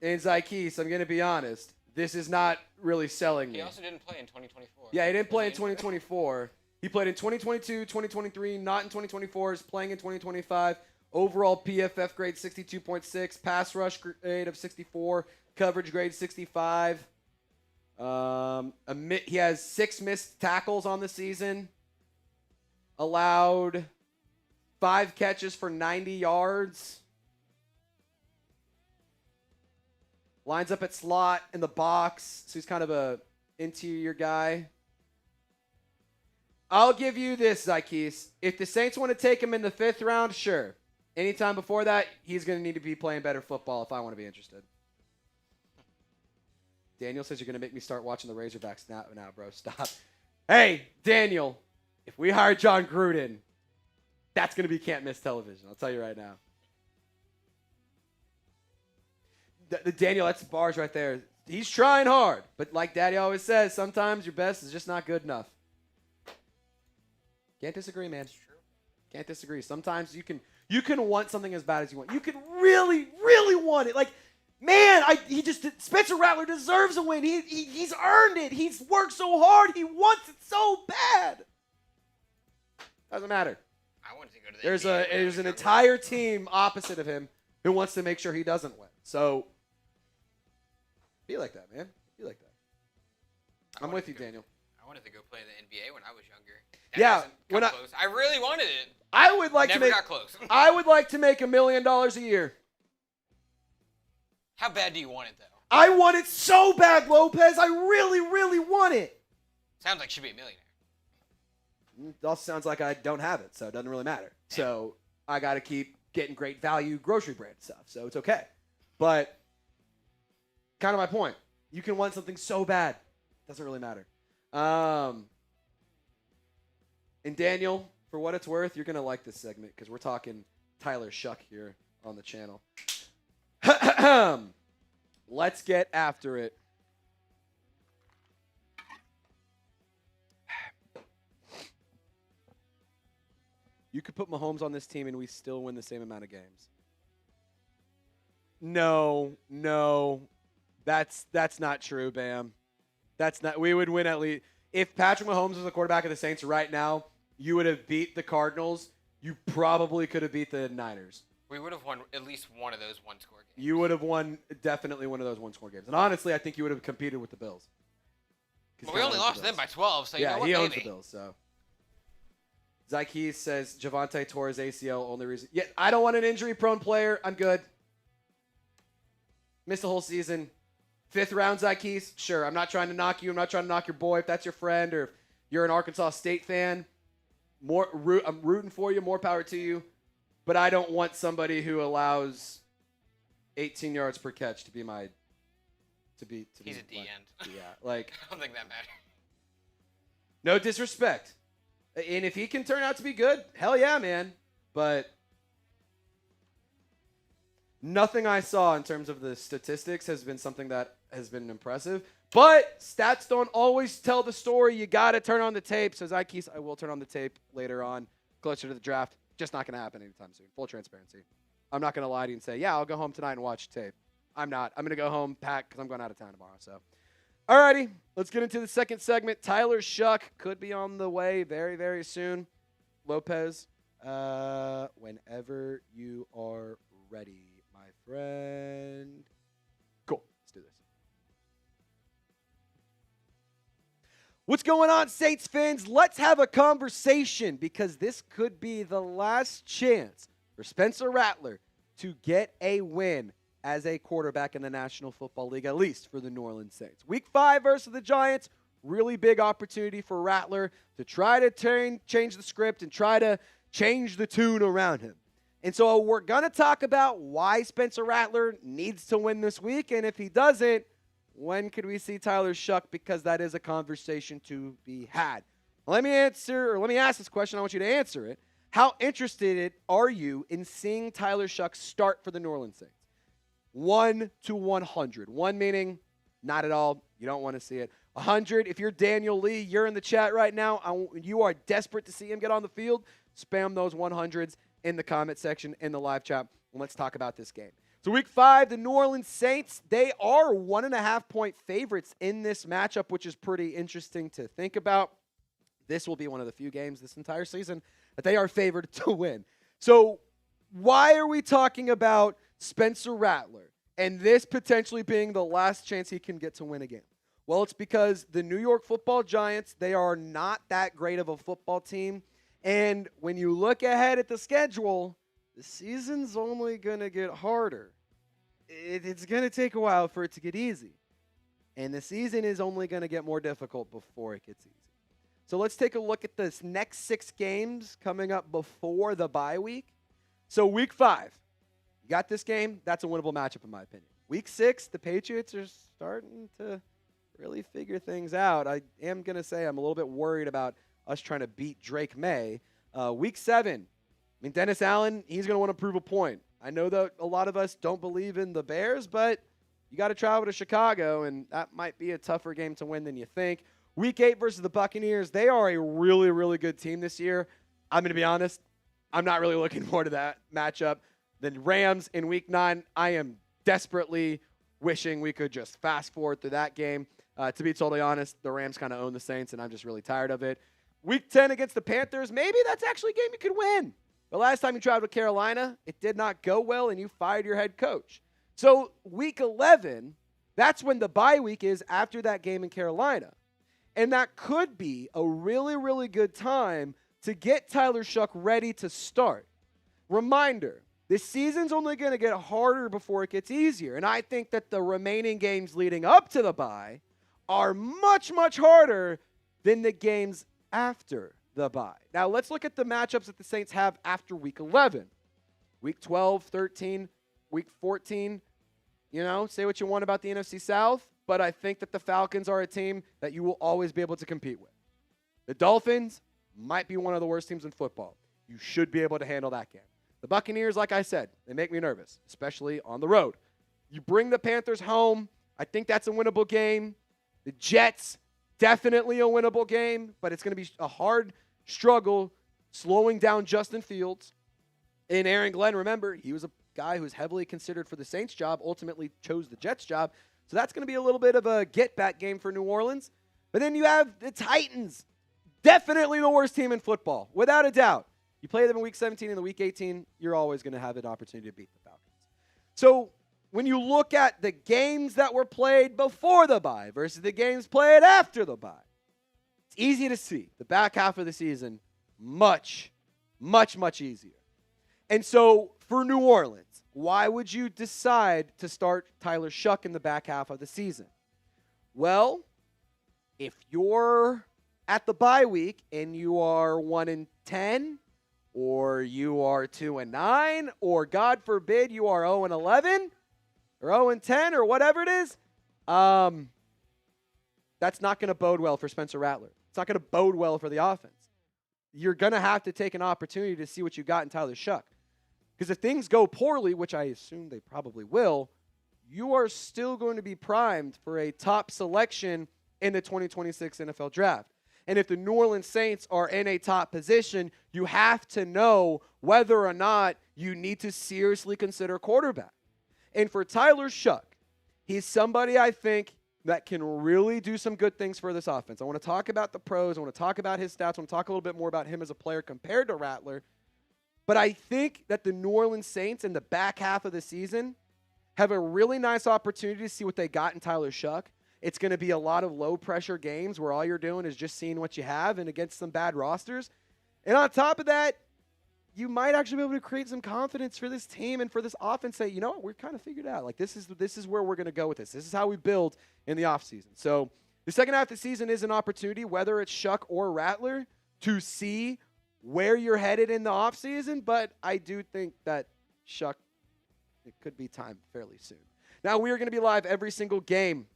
And Zykees, I'm going to be honest, this is not really selling me. He also didn't play in 2024. Yeah, he didn't play in 2024. He played in 2022, 2023, not in 2024. He's playing in 2025. Overall PFF grade 62.6, pass rush grade of 64, coverage grade 65. He has 6 missed tackles on the season. Allowed 5 catches for 90 yards. Lines up at slot in the box, so he's kind of a interior guy. I'll give you this, Zykees. If the Saints want to take him in the 5th round, sure. Anytime before that, he's going to need to be playing better football if I want to be interested. Daniel says you're going to make me start watching the Razorbacks now, bro. Stop. Hey, Daniel, if we hire John Gruden, that's going to be can't-miss television. I'll tell you right now. The Daniel, that's bars right there. He's trying hard, but like Daddy always says, sometimes your best is just not good enough. Can't disagree, man. Can't disagree. Sometimes you can want something as bad as you want. You can really, really want it. Like, man, Spencer Rattler deserves a win. He's earned it. He's worked so hard. He wants it so bad. Doesn't matter. I want to go to the There's an entire team opposite of him who wants to make sure he doesn't win. So, be like that, man. Be like that. I'm with you, Daniel. I wanted to go play in the NBA when I was younger. Close. I really wanted it. I would like Never got close. I would like to make $1 million a year. How bad do you want it, though? I want it so bad, Lopez. I really, really want it. Sounds like you should be a millionaire. It also sounds like I don't have it, so it doesn't really matter. So I got to keep getting great value grocery brand stuff, so it's okay. But kind of my point. You can want something so bad. Doesn't really matter. And Daniel, for what it's worth, you're going to like this segment because we're talking Tyler Shuck here on the channel. Let's get after it. You could put Mahomes on this team and we still win the same amount of games. No. That's not true, Bam. That's not. We would win at least. If Patrick Mahomes was the quarterback of the Saints right now, you would have beat the Cardinals. You probably could have beat the Niners. We would have won at least one of those one-score games. You would have won definitely one of those one-score games. And honestly, I think you would have competed with the Bills. Well, we only lost them by 12, so you know what, he owns the Bills, so. Zykees says Javonte tore his ACL, only reason. Yeah, I don't want an injury-prone player. I'm good. Missed the whole season. 5th round, Zykees. Sure, I'm not trying to knock you. I'm not trying to knock your boy if that's your friend or if you're an Arkansas State fan. I'm rooting for you. More power to you. But I don't want somebody who allows 18 yards per catch to be my He's a D end. Yeah, like I don't think that matters. No disrespect. And if he can turn out to be good, hell yeah, man. But nothing I saw in terms of the statistics has been something that has been impressive. But stats don't always tell the story. You got to turn on the tape. So Zykees, I will turn on the tape later on, closer to the draft. Just not going to happen anytime soon. Full transparency. I'm not going to lie to you and say, yeah, I'll go home tonight and watch tape. I'm not. I'm going to go home, pack, because I'm going out of town tomorrow. So, alrighty, let's get into the second segment. Tyler Shuck could be on the way very, very soon. Lopez, whenever you are ready, my friend. Cool. Let's do this. What's going on, Saints fans? Let's have a conversation because this could be the last chance for Spencer Rattler to get a win as a quarterback in the National Football League, at least for the New Orleans Saints. Week 5 versus the Giants, really big opportunity for Rattler to try to change the script and try to change the tune around him. And so we're going to talk about why Spencer Rattler needs to win this week. And if he doesn't, when could we see Tyler Shough? Because that is a conversation to be had. Let me ask this question. I want you to answer it. How interested are you in seeing Tyler Shough start for the New Orleans Saints? 1 to 100. 1 meaning not at all. You don't want to see it. 100, if you're Daniel Lee, you're in the chat right now. You are desperate to see him get on the field. Spam those 100s in the comment section in the live chat. And let's talk about this game. So week 5, the New Orleans Saints, they are 1.5-point favorites in this matchup, which is pretty interesting to think about. This will be one of the few games this entire season that they are favored to win. So why are we talking about Spencer Rattler and this potentially being the last chance he can get to win a game? Well, it's because the New York Football Giants, they are not that great of a football team. And when you look ahead at the schedule, the season's only going to get harder. It's going to take a while for it to get easy. And the season is only going to get more difficult before it gets easy. So let's take a look at this next 6 games coming up before the bye week. So week 5, you got this game. That's a winnable matchup in my opinion. Week 6, the Patriots are starting to really figure things out. I am going to say I'm a little bit worried about us trying to beat Drake May. Week 7, Dennis Allen, he's going to want to prove a point. I know that a lot of us don't believe in the Bears, but you got to travel to Chicago, and that might be a tougher game to win than you think. Week 8 versus the Buccaneers, they are a really, really good team this year. I'm going to be honest, I'm not really looking forward to that matchup. The Rams in Week 9, I am desperately wishing we could just fast forward through that game. To be totally honest, the Rams kind of own the Saints, and I'm just really tired of it. Week 10 against the Panthers, maybe that's actually a game you could win. The last time you traveled to Carolina, it did not go well, and you fired your head coach. So Week 11, that's when the bye week is after that game in Carolina. And that could be a really, really good time to get Tyler Shough ready to start. Reminder, this season's only going to get harder before it gets easier. And I think that the remaining games leading up to the bye are much, much harder than the games after the bye. Now, let's look at the matchups that the Saints have after Week 11. Week 12, 13, Week 14. Say what you want about the NFC South, but I think that the Falcons are a team that you will always be able to compete with. The Dolphins might be one of the worst teams in football. You should be able to handle that game. The Buccaneers, like I said, they make me nervous, especially on the road. You bring the Panthers home, I think that's a winnable game. The Jets, definitely a winnable game, but it's going to be a hard struggle slowing down Justin Fields. And Aaron Glenn, remember, he was a guy who was heavily considered for the Saints job, ultimately chose the Jets job. So that's going to be a little bit of a get-back game for New Orleans. But then you have the Titans, definitely the worst team in football, without a doubt. You play them in Week 17 and the Week 18, you're always going to have an opportunity to beat the Falcons. So when you look at the games that were played before the bye versus the games played after the bye, it's easy to see the back half of the season much, much, much easier. And so for New Orleans, why would you decide to start Tyler Shough in the back half of the season? Well, if you're at the bye week and you are 1-10, or you are 2-9, or God forbid you are 0-11, or 0-10, or whatever it is, that's not going to bode well for Spencer Rattler. It's not going to bode well for the offense. You're going to have to take an opportunity to see what you got in Tyler Shough. Because if things go poorly, which I assume they probably will, you are still going to be primed for a top selection in the 2026 NFL Draft. And if the New Orleans Saints are in a top position, you have to know whether or not you need to seriously consider quarterback. And for Tyler Shough, he's somebody I think that can really do some good things for this offense. I want to talk about the pros. I want to talk about his stats. I want to talk a little bit more about him as a player compared to Rattler. But I think that the New Orleans Saints in the back half of the season have a really nice opportunity to see what they got in Tyler Shough. It's going to be a lot of low-pressure games where all you're doing is just seeing what you have and against some bad rosters. And on top of that, you might actually be able to create some confidence for this team and for this offense. Say, you know what, we're kind of figured out. Like, this is where we're going to go with this. This is how we build in the offseason. So the second half of the season is an opportunity, whether it's Shough or Rattler, to see where you're headed in the offseason, but I do think that, it could be time fairly soon. Now, we are going to be live every single game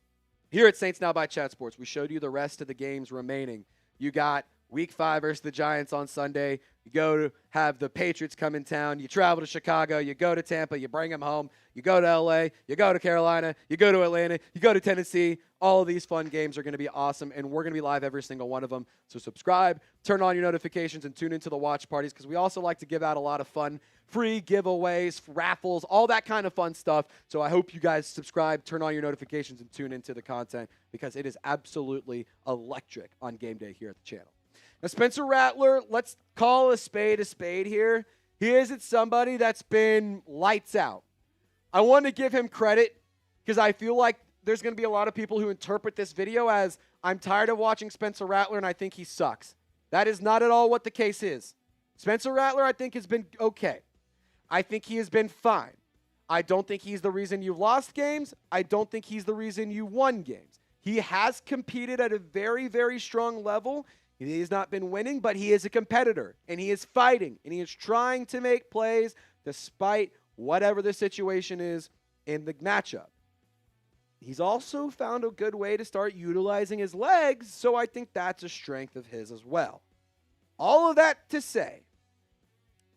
here at Saints Now by Chat Sports. We showed you the rest of the games remaining. You got Week 5 versus the Giants on Sunday. You go to have the Patriots come in town. You travel to Chicago. You go to Tampa. You bring them home. You go to L.A. You go to Carolina. You go to Atlanta. You go to Tennessee. All of these fun games are going to be awesome, and we're going to be live every single one of them. So subscribe, turn on your notifications, and tune into the watch parties because we also like to give out a lot of fun free giveaways, raffles, all that kind of fun stuff. So I hope you guys subscribe, turn on your notifications, and tune into the content because it is absolutely electric on game day here at the channel. Now, Spencer Rattler, let's call a spade here. He isn't somebody that's been lights out. I want to give him credit because I feel like there's going to be a lot of people who interpret this video as I'm tired of watching Spencer Rattler and I think he sucks. That is not at all what the case is. Spencer Rattler, I think, has been okay. I think he has been fine. I don't think he's the reason you lost games. I don't think he's the reason you won games. He has competed at a very, very strong level. He has not been winning, but he is a competitor, and he is fighting, and he is trying to make plays despite whatever the situation is in the matchup. He's also found a good way to start utilizing his legs, so I think that's a strength of his as well. All of that to say,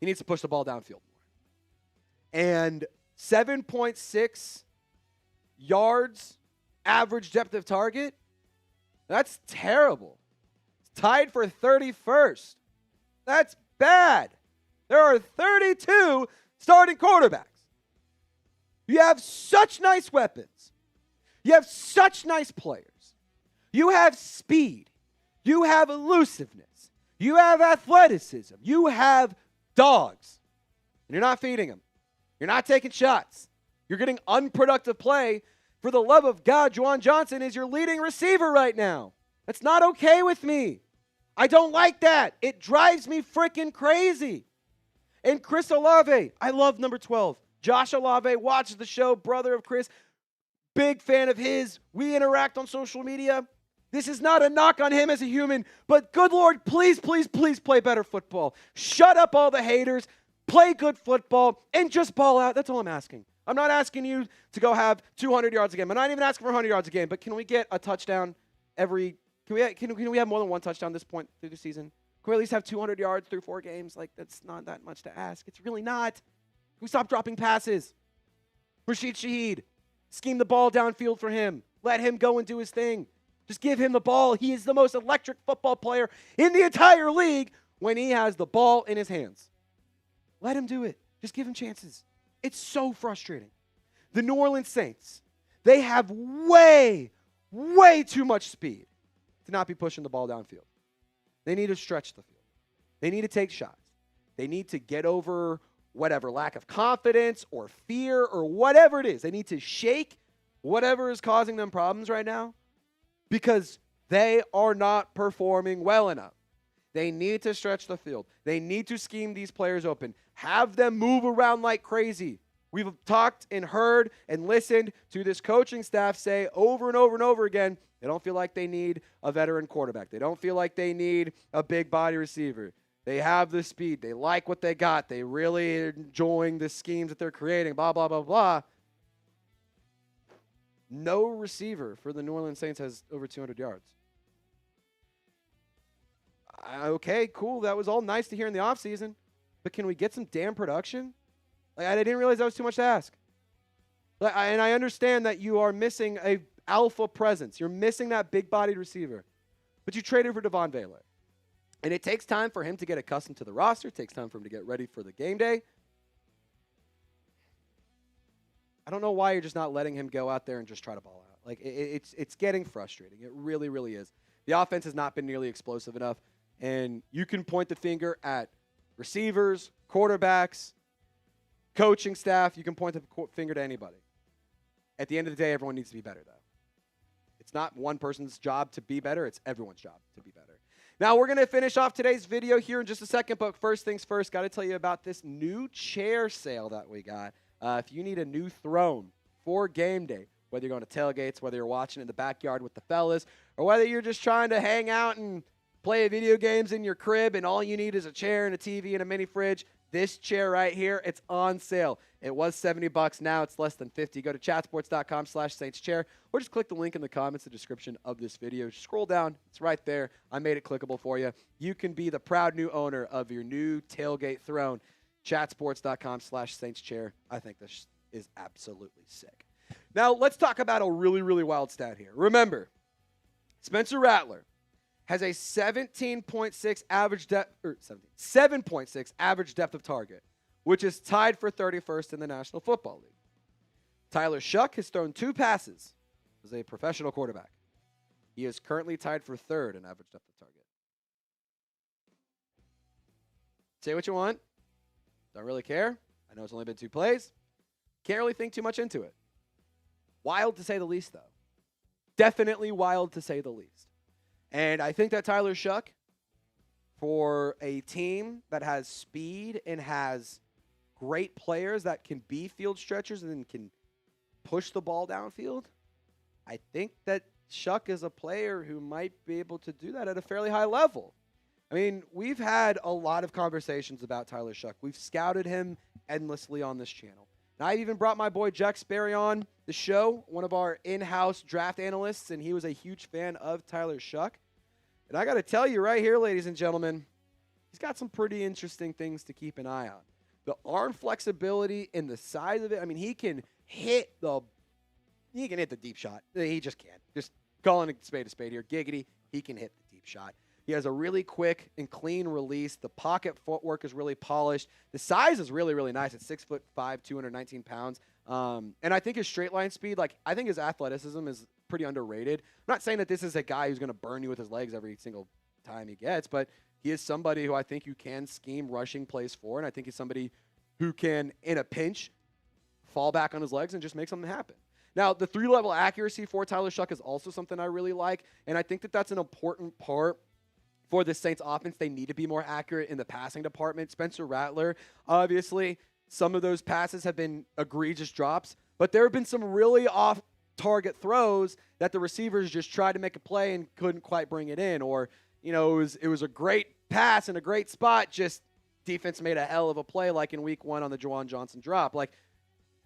he needs to push the ball downfield more. And 7.6 yards average depth of target, that's terrible. It's tied for 31st. That's bad. There are 32 starting quarterbacks. You have such nice weapons. You have such nice players. You have speed. You have elusiveness. You have athleticism. You have dogs. And you're not feeding them. You're not taking shots. You're getting unproductive play. For the love of God, Juwan Johnson is your leading receiver right now. That's not okay with me. I don't like that. It drives me freaking crazy. And Chris Olave, I love number 12. Josh Olave watches the show, brother of Chris. Big fan of his. We interact on social media. This is not a knock on him as a human, but good Lord, please, please, please play better football. Shut up all the haters. Play good football and just ball out. That's all I'm asking. I'm not asking you to go have 200 yards a game. I'm not even asking for 100 yards a game, but can we get a touchdown every – can we have more than one touchdown at this point through the season? Can we at least have 200 yards through 4 games? Like, that's not that much to ask. It's really not. Can we stop dropping passes? Rashid Shaheed, scheme the ball downfield for him. Let him go and do his thing. Just give him the ball. He is the most electric football player in the entire league when he has the ball in his hands. Let him do it. Just give him chances. It's so frustrating. The New Orleans Saints, they have way, way too much speed to not be pushing the ball downfield. They need to stretch the field. They need to take shots. They need to get over whatever lack of confidence or fear or whatever it is. They need to shake whatever is causing them problems right now because they are not performing well enough. They need to stretch the field. They need to scheme these players open. Have them move around like crazy. We've talked and heard and listened to this coaching staff say over and over and over again, they don't feel like they need a veteran quarterback. They don't feel like they need a big body receiver. They have the speed. They like what they got. They really are enjoying the schemes that they're creating, blah, blah, blah, blah. No receiver for the New Orleans Saints has over 200 yards. Okay, cool. That was all nice to hear in the offseason. But can we get some damn production? Like, I didn't realize that was too much to ask. And I understand that you are missing a alpha presence. You're missing that big-bodied receiver. But you traded for Devon Vaylor. And it takes time for him to get accustomed to the roster. It takes time for him to get ready for the game day. I don't know why you're just not letting him go out there and just try to ball out. Like, it's getting frustrating. It really, really is. The offense has not been nearly explosive enough. And you can point the finger at receivers, quarterbacks, coaching staff. You can point the finger to anybody. At the end of the day, everyone needs to be better, though. It's not one person's job to be better. It's everyone's job to be better. Now, we're going to finish off today's video here in just a second, but first things first, got to tell you about this new chair sale that we got. If you need a new throne for game day, whether you're going to tailgates, whether you're watching in the backyard with the fellas, or whether you're just trying to hang out and play video games in your crib and all you need is a chair and a TV and a mini fridge, this chair right here, it's on sale. It was $70. Now it's less than $50. Go to chatsports.com/SaintsChair or just click the link in the comments, the description of this video. Just scroll down. It's right there. I made it clickable for you. You can be the proud new owner of your new tailgate throne. Chatsports.com/SaintsChair. I think this is absolutely sick. Now, let's talk about a really, really wild stat here. Remember, Spencer Rattler has a 7.6 average depth of target, which is tied for 31st in the National Football League. Tyler Shuck has thrown 2 passes as a professional quarterback. He is currently tied for 3rd in average depth of target. Say what you want. Don't really care. I know it's only been 2 plays. Can't really think too much into it. Wild to say the least, though. Definitely wild to say the least. And I think that Tyler Shuck, for a team that has speed and has great players that can be field stretchers and can push the ball downfield, I think that Shuck is a player who might be able to do that at a fairly high level. I mean, we've had a lot of conversations about Tyler Shuck. We've scouted him endlessly on this channel. And I've even brought my boy Jax Barry on the show, one of our in-house draft analysts, and he was a huge fan of Tyler Shuck. And I got to tell you right here, ladies and gentlemen, he's got some pretty interesting things to keep an eye on. The arm flexibility and the size of it. I mean, he can hit the deep shot. He just can't. Just calling a spade here. Giggity, he can hit the deep shot. He has a really quick and clean release. The pocket footwork is really polished. The size is really, really nice. It's 6'5", 219 pounds. And I think his straight line speed, I think his athleticism is pretty underrated. I'm not saying that this is a guy who's going to burn you with his legs every single time he gets, but he is somebody who I think you can scheme rushing plays for, and I think he's somebody who can, in a pinch, fall back on his legs and just make something happen. Now, the 3-level accuracy for Tyler Shuck is also something I really like, and I think that that's an important part for the Saints offense. They need to be more accurate in the passing department. Spencer Rattler, obviously, some of those passes have been egregious drops, but there have been some really off-target throws that the receivers just tried to make a play and couldn't quite bring it in. Or, it was a great pass in a great spot, just defense made a hell of a play like in week 1 on the Juwan Johnson drop.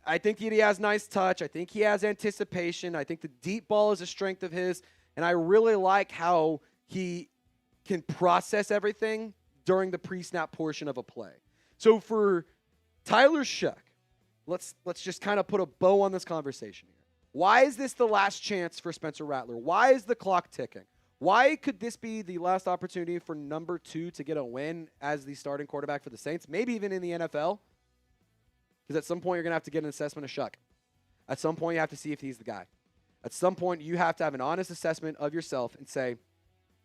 I think he has nice touch. I think he has anticipation. I think the deep ball is a strength of his, and I really like how he can process everything during the pre-snap portion of a play. So for Tyler Shuck, let's just kind of put a bow on this conversation here. Why is this the last chance for Spencer Rattler? Why is the clock ticking? Why could this be the last opportunity for number 2 to get a win as the starting quarterback for the Saints, maybe even in the NFL? Because at some point you're going to have to get an assessment of Shuck. At some point you have to see if he's the guy. At some point you have to have an honest assessment of yourself and say,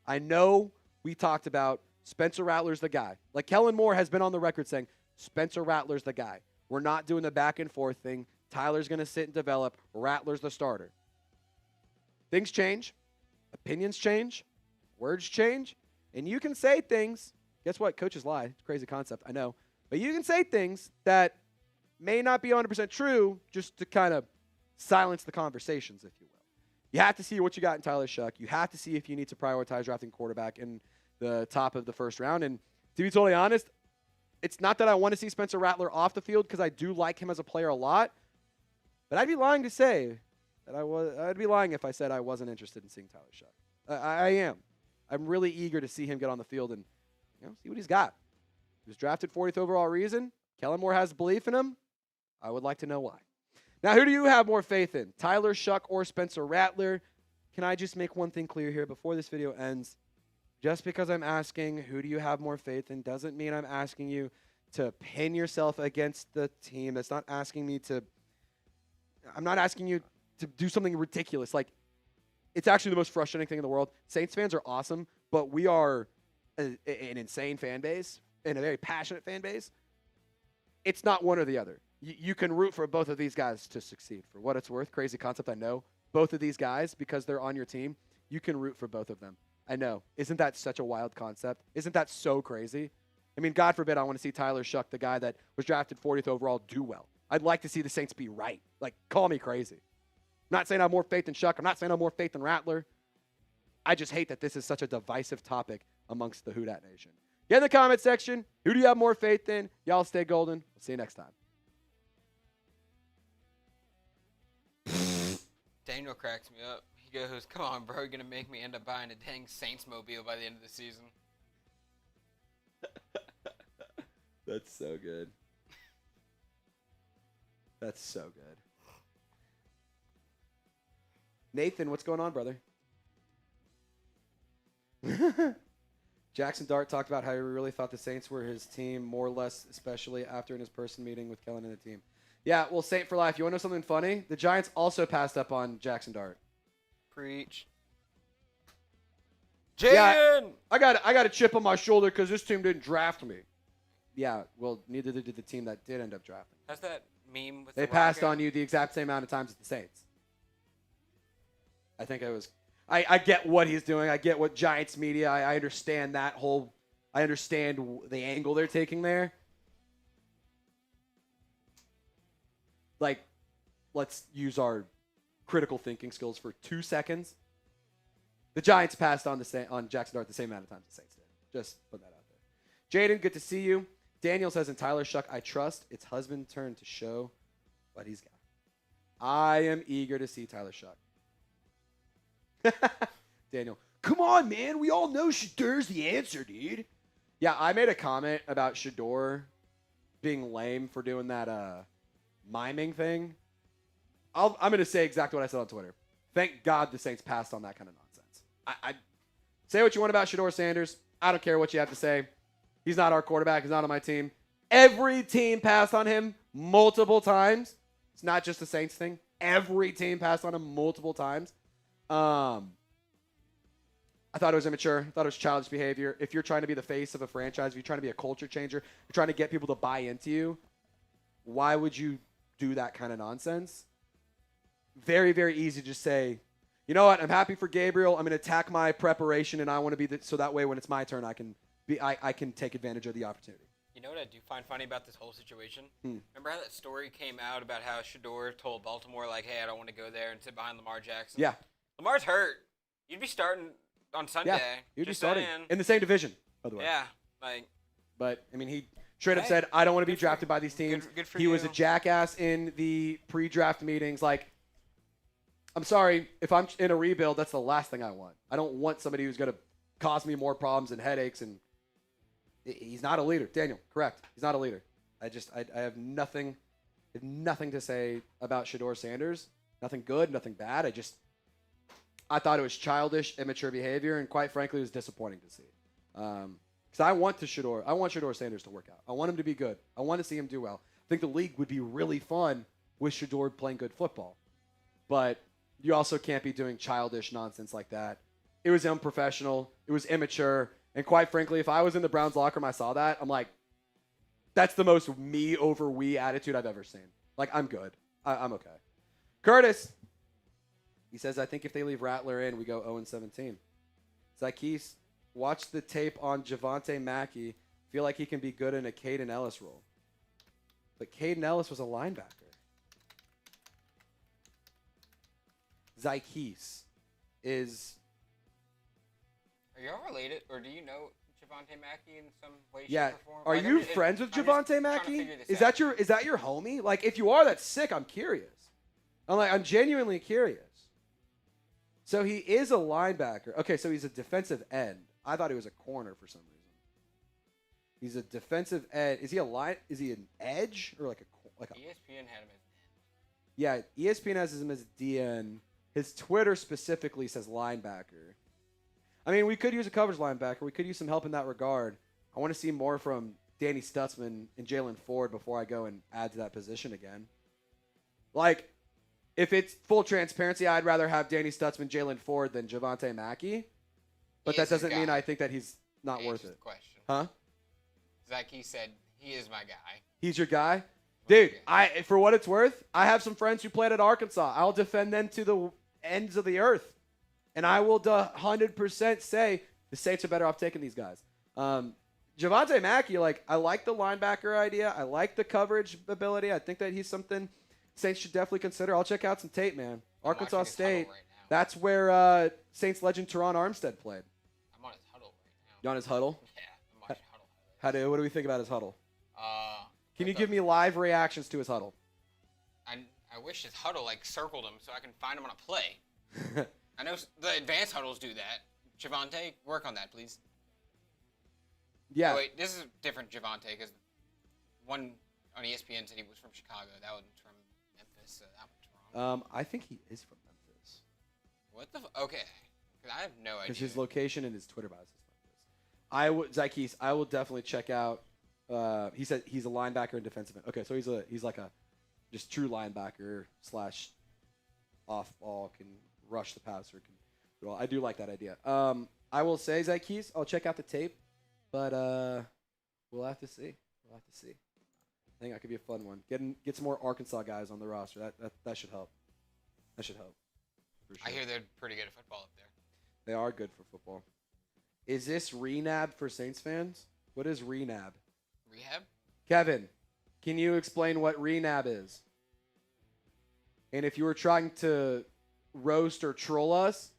I know we talked about Spencer Rattler's the guy. Like Kellen Moore has been on the record saying, Spencer Rattler's the guy. We're not doing the back and forth thing. Tyler's going to sit and develop. Rattler's the starter. Things change. Opinions change. Words change. And you can say things. Guess what? Coaches lie. It's a crazy concept, I know. But you can say things that may not be 100% true just to kind of silence the conversations, if you will. You have to see what you got in Tyler Shuck. You have to see if you need to prioritize drafting quarterback in the top of the first round. And to be totally honest, it's not that I want to see Spencer Rattler off the field because I do like him as a player a lot. But I'd be lying to say that I'd be lying if I said I wasn't interested in seeing Tyler Shuck. I am. I'm really eager to see him get on the field and see what he's got. He was drafted 40th overall reason. Kellen Moore has belief in him. I would like to know why. Now, who do you have more faith in, Tyler Shuck or Spencer Rattler? Can I just make one thing clear here before this video ends? Just because I'm asking who do you have more faith in doesn't mean I'm asking you to pin yourself against the team. That's not asking me to – I'm not asking you to do something ridiculous. It's actually the most frustrating thing in the world. Saints fans are awesome, but we are an insane fan base and a very passionate fan base. It's not one or the other. You can root for both of these guys to succeed. For what it's worth, crazy concept, I know. Both of these guys, because they're on your team, you can root for both of them. I know. Isn't that such a wild concept? Isn't that so crazy? I mean, God forbid I want to see Tyler Shuck, the guy that was drafted 40th overall, do well. I'd like to see the Saints be right. Call me crazy. I'm not saying I have more faith in Shuck. I'm not saying I have more faith in Rattler. I just hate that this is such a divisive topic amongst the Who Dat Nation. Get in the comment section. Who do you have more faith in? Y'all stay golden. We'll see you next time. Daniel cracks me up. He goes, come on, bro. You're going to make me end up buying a dang Saints mobile by the end of the season. That's so good. That's so good. Nathan, what's going on, brother? Jaxson Dart talked about how he really thought the Saints were his team, more or less, especially after in his person meeting with Kellen and the team. Yeah, well, Saint for life. You want to know something funny? The Giants also passed up on Jaxson Dart. Preach. Jaden! Yeah, I got a chip on my shoulder because this team didn't draft me. Yeah, well, neither did the team that did end up drafting. How's that meme with They passed on you the exact same amount of times as the Saints. I think I get what he's doing. I get what Giants media. I understand that whole. I understand the angle they're taking there. Like, let's use our critical thinking skills for 2 seconds. The Giants passed on Jaxson Dart the same amount of times the Saints did. Just put that out there. Jaden, good to see you. Daniel says, in Tyler Shuck, I trust it's husband turn to show what he's got. I am eager to see Tyler Shuck. Daniel, come on, man. We all know Shador's the answer, dude. Yeah, I made a comment about Shador being lame for doing that miming thing. I'm going to say exactly what I said on Twitter. Thank God the Saints passed on that kind of nonsense. I say what you want about Shador Sanders. I don't care what you have to say. He's not our quarterback. He's not on my team. Every team passed on him multiple times. It's not just a Saints thing. Every team passed on him multiple times. I thought it was immature. I thought it was childish behavior. If you're trying to be the face of a franchise, if you're trying to be a culture changer, you're trying to get people to buy into you, why would you do that kind of nonsense? Very, very easy to just say, you know what, I'm happy for Gabriel. I'm going to attack my preparation, and I want to be so that way when it's my turn, I can take advantage of the opportunity. You know what I do find funny about this whole situation? Remember how that story came out about how Shador told Baltimore, like, hey, I don't want to go there and sit behind Lamar Jackson? Yeah. Lamar's hurt. You'd be starting on Sunday. Yeah, you'd be starting in the same division, by the way. Yeah. But, I mean, he straight up said, I don't want to be drafted by these teams. Good for he you. was a jackass in the pre-draft meetings. Like, I'm sorry, if I'm in a rebuild, that's the last thing I want. I don't want somebody who's going to cause me more problems and headaches, and he's not a leader. Daniel, correct. He's not a leader. I have nothing to say about Shador Sanders. Nothing good, nothing bad. I thought it was childish, immature behavior, and quite frankly, it was disappointing to see. Because I want Shador Sanders to work out. I want him to be good. I want to see him do well. I think the league would be really fun with Shador playing good football. But you also can't be doing childish nonsense like that. It was unprofessional. It was immature. And quite frankly, if I was in the Browns locker room, I saw that, I'm like, that's the most me over we attitude I've ever seen. Like, I'm good. I'm okay. Curtis, he says, I think if they leave Rattler in, we go 0-17. Zykees, watch the tape on Javonte Mackey. Feel like he can be good in a Caden Ellis role. But Caden Ellis was a linebacker. Zykees is... Are y'all related, or do you know Javonte Mackey in some way, yeah. shape, or form? Are you friends with Javonte Mackey? Is that your homie? Like, if you are, that's sick. I'm curious. I'm genuinely curious. So he is a linebacker. Okay, so he's a defensive end. I thought he was a corner for some reason. He's a defensive end. Is he an edge or like a? ESPN had him as end. Yeah, ESPN has him as DN. His Twitter specifically says linebacker. I mean, we could use a coverage linebacker. We could use some help in that regard. I want to see more from Danny Stutzman and Jalen Ford before I go and add to that position again. Like, if it's full transparency, I'd rather have Danny Stutzman, Jalen Ford than Javonte Mackey. But that doesn't mean I think that he's not worth it. Question. Huh? Like he said, he is my guy. He's your guy? Dude, for what it's worth, I have some friends who played at Arkansas. I'll defend them to the ends of the earth. And I will 100% say the Saints are better off taking these guys. Javonte Mackey, I like the linebacker idea. I like the coverage ability. I think that he's something Saints should definitely consider. I'll check out some tape, man. Arkansas State. That's where Saints legend Teron Armstead played. I'm on his huddle right now. You on his huddle? Yeah, I'm watching huddle. What do we think about his huddle? Can you What give me live reactions to his huddle? I wish his huddle circled him so I can find him on a play. I know the advanced huddles do that. Javonte, work on that, please. Yeah. Oh, wait, this is a different Javonte because one on ESPN said he was from Chicago. That one's from Memphis, so that one's wrong. I think he is from Memphis. What the? Okay, because I have no idea. Because his location and his Twitter bio says Memphis. Zykees, I will definitely check out. He said he's a linebacker and defensive end. Okay, so he's like a just true linebacker / off ball, can rush the passer. Well, I do like that idea. I will say, Zykees, I'll check out the tape, but we'll have to see. I think that could be a fun one. Get some more Arkansas guys on the roster. That should help. For sure. I hear they're pretty good at football up there. They are good for football. Is this renab for Saints fans? What is renab? Rehab? Kevin, can you explain what renab is? And if you were trying to roast or troll us,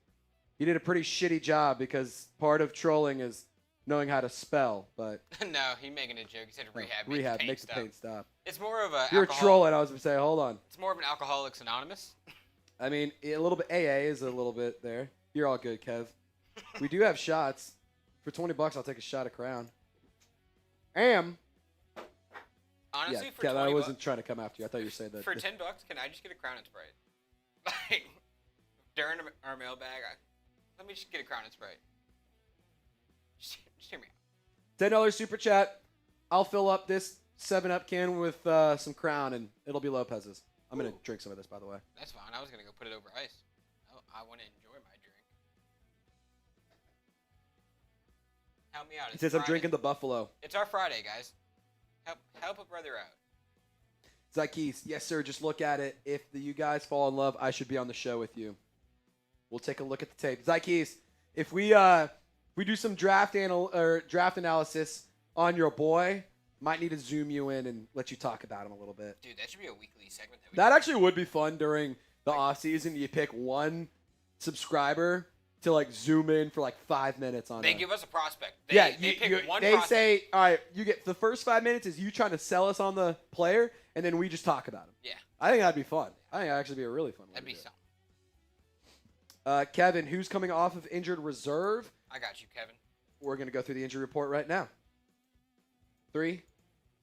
you did a pretty shitty job because part of trolling is knowing how to spell. But no, he's making a joke. He said rehab. Rehab makes the pain stop. It's more of a. You're trolling. I was gonna say, hold on. It's more of an Alcoholics Anonymous. I mean, a little bit. AA is a little bit there. You're all good, Kev. We do have shots. For $20, I'll take a shot of Crown. Honestly, yeah, for Kev, $20, I wasn't trying to come after you. I thought you were saying that. For $10, can I just get a Crown and Sprite? Like during our mailbag, let me just get a Crown and Sprite. Just hear me out. $10 super chat. I'll fill up this 7-Up can with some Crown, and it'll be Lopez's. I'm going to drink some of this, by the way. That's fine. I was going to go put it over ice. I want to enjoy my drink. Help me out. He says I'm drinking the Buffalo. It's our Friday, guys. Help a brother out. Zykees, yes, sir. Just look at it. If you guys fall in love, I should be on the show with you. We'll take a look at the tape. Zykees, if we do some draft analysis on your boy, might need to zoom you in and let you talk about him a little bit. Dude, that should be a weekly segment. That actually would be fun during the off season. You pick one subscriber to zoom in for 5 minutes on. They give us a prospect. They pick one They prospect. say, all right, you get the first 5 minutes is you trying to sell us on the player, and then we just talk about him. Yeah. I think that'd be fun. I think that'd actually be a really fun one. That'd be something. Kevin, who's coming off of injured reserve? I got you, Kevin. We're going to go through the injury report right now. 3,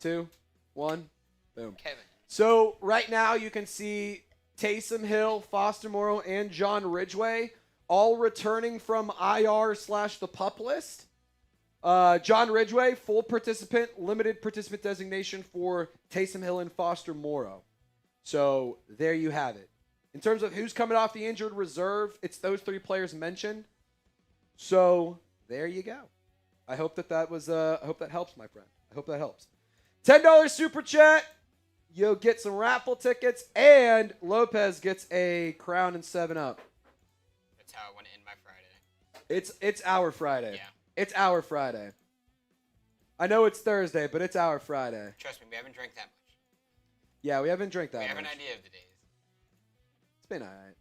2, 1, boom. Kevin. So right now you can see Taysom Hill, Foster Moreau, and John Ridgeway all returning from IR/the PUP list. John Ridgeway, full participant, limited participant designation for Taysom Hill and Foster Moreau. So there you have it. In terms of who's coming off the injured reserve, it's those 3 players mentioned. So there you go. I hope that I hope that helps, my friend. I hope that helps. $10 super chat. You'll get some raffle tickets, and Lopez gets a Crown and 7-Up. That's how I want to end my Friday. It's our Friday. Yeah. It's our Friday. I know it's Thursday, but it's our Friday. Trust me, we haven't drank that much. Yeah, we haven't drank that much. We have an idea of the days. It's been all right.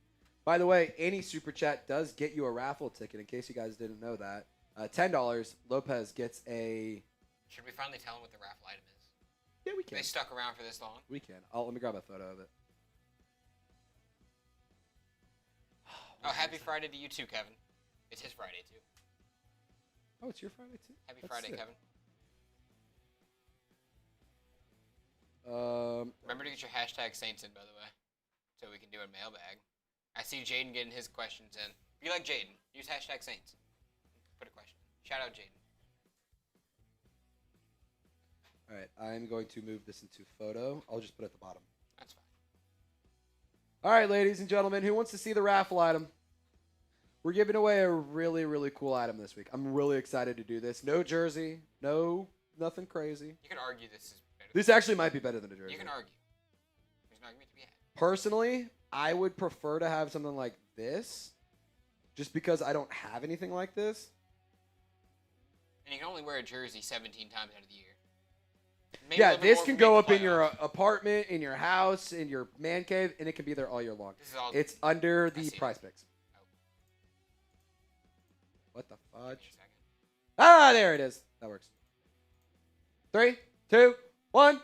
By the way, any super chat does get you a raffle ticket, in case you guys didn't know that. $10, Lopez gets a... Should we finally tell him what the raffle item is? Yeah, we can. They stuck around for this long. We can. Let me grab a photo of it. Oh, happy Friday to you too, Kevin. It's his Friday too. Oh, it's your Friday too? Happy That's Friday, sick. Kevin. Remember to get your hashtag Saints in, by the way, so we can do a mailbag. I see Jaden getting his questions in. Be like Jaden. Use hashtag Saints. Put a question. Shout out Jaden. All right, I'm going to move this into photo. I'll just put it at the bottom. That's fine. All right, ladies and gentlemen, who wants to see the raffle item? We're giving away a really, really cool item this week. I'm really excited to do this. No jersey, nothing crazy. You can argue this is better. This actually might be better than a jersey. You can argue. There's an argument to be had. Personally, I would prefer to have something like this, just because I don't have anything like this. And you can only wear a jersey 17 times out of the year. Maybe yeah, this can go up in your apartment, in your house, in your man cave, and it can be there all year long. It's under the prize picks. Oh. What the fudge? Ah, there it is. That works. 3, 2, 1.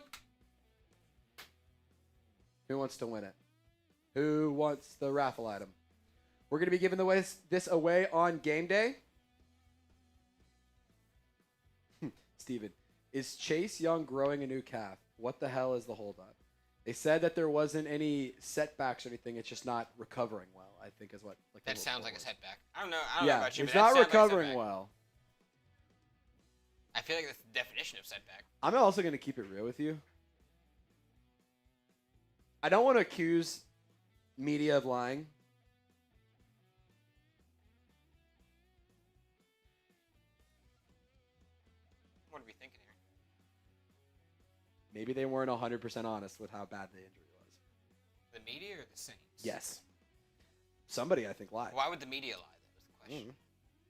Who wants to win it? Who wants the raffle item? We're going to be giving this away on game day. Steven, is Chase Young growing a new calf? What the hell is the holdup? They said that there wasn't any setbacks or anything. It's just not recovering well, I think is what. Like that sounds like a setback. I don't know about you, it's but not that sounds recovering like a setback. well. I feel like that's the definition of setback. I'm also going to keep it real with you. I don't want to accuse media of lying. What are we thinking here? Maybe they weren't 100% honest with how bad the injury was. The media or the Saints? Yes. Somebody, I think, lied. Why would the media lie? That was the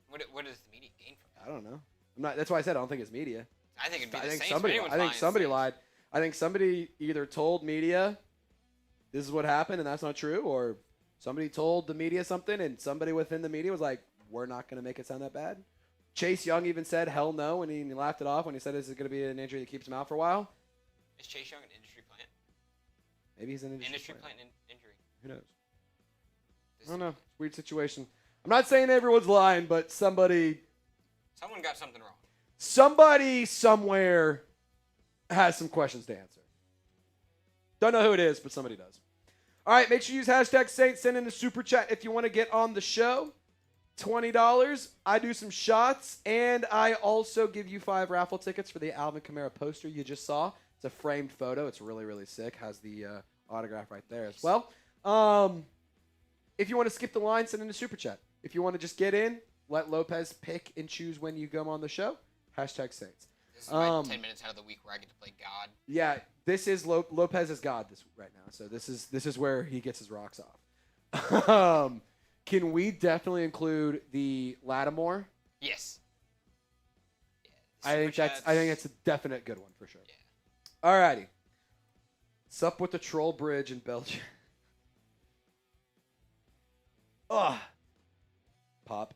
question. What does the media gain from that? I don't know. That's why I said I don't think it's media. I think it'd be I the think Saints. somebody lied. I think somebody either told media this is what happened and that's not true, or somebody told the media something and somebody within the media was like, we're not going to make it sound that bad. Chase Young even said hell no, and he laughed it off when he said this is going to be an injury that keeps him out for a while. Is Chase Young an industry plant? Maybe he's an industry plant injury. Who knows? I don't know. Weird situation. I'm not saying everyone's lying, but someone got something wrong. Somebody somewhere has some questions to answer. Don't know who it is, but somebody does. All right, make sure you use hashtag Saints. Send in the super chat if you want to get on the show. $20. I do some shots, and I also give you 5 raffle tickets for the Alvin Kamara poster you just saw. It's a framed photo. It's really, really sick. Has the autograph right there as well. If you want to skip the line, send in the super chat. If you want to just get in, let Lopez pick and choose when you come on the show. Hashtag Saints. This is my 10 minutes out of the week where I get to play God. Yeah, this is Lopez is God right now. So this is where he gets his rocks off. Can we definitely include the Lattimore? Yes. Yeah, I think that's a definite good one for sure. Yeah. Alrighty. Sup with the troll bridge in Belgium. Ugh. Pop.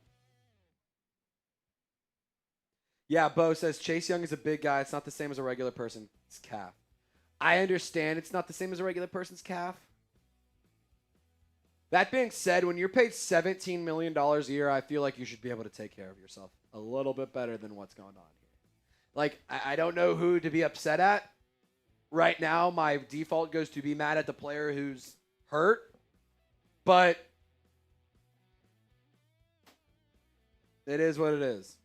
Yeah, Bo says Chase Young is a big guy. It's not the same as a regular person's calf. I understand it's not the same as a regular person's calf. That being said, when you're paid $17 million a year, I feel like you should be able to take care of yourself a little bit better than what's going on here. Like, I don't know who to be upset at. Right now, my default goes to be mad at the player who's hurt. But it is what it is.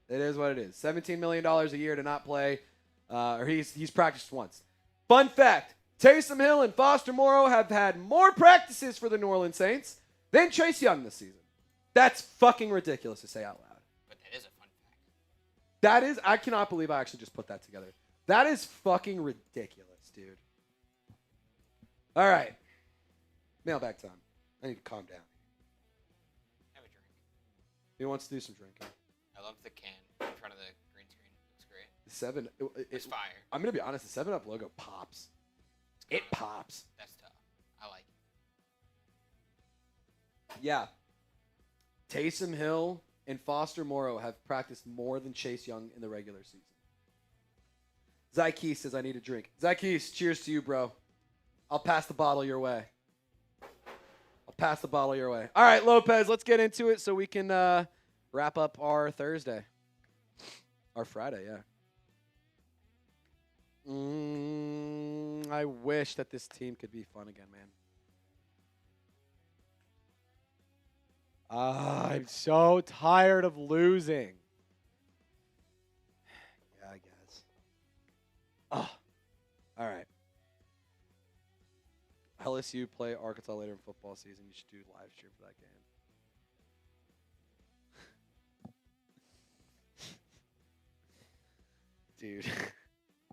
It is what it is. $17 million a year to not play, or he's practiced once. Fun fact, Taysom Hill and Foster Moreau have had more practices for the New Orleans Saints than Chase Young this season. That's fucking ridiculous to say out loud. But that is a fun fact. That is, I cannot believe I actually just put that together. That is fucking ridiculous, dude. All right. Mailbag time. I need to calm down. Have a drink. Who wants to do some drinking? I love the can in front of the green screen. Looks great. The 7. It's fire. I'm going to be honest. The 7-Up logo pops. It pops. That's tough. I like it. Yeah. Taysom Hill and Foster Moreau have practiced more than Chase Young in the regular season. Zykees says I need a drink. Zykees, cheers to you, bro. I'll pass the bottle your way. All right, Lopez, let's get into it so we can wrap up our Thursday. Our Friday, yeah. I wish that this team could be fun again, man. I'm so tired of losing. Yeah, I guess. Oh, all right. LSU play Arkansas later in football season. You should do a live stream for that game. Dude,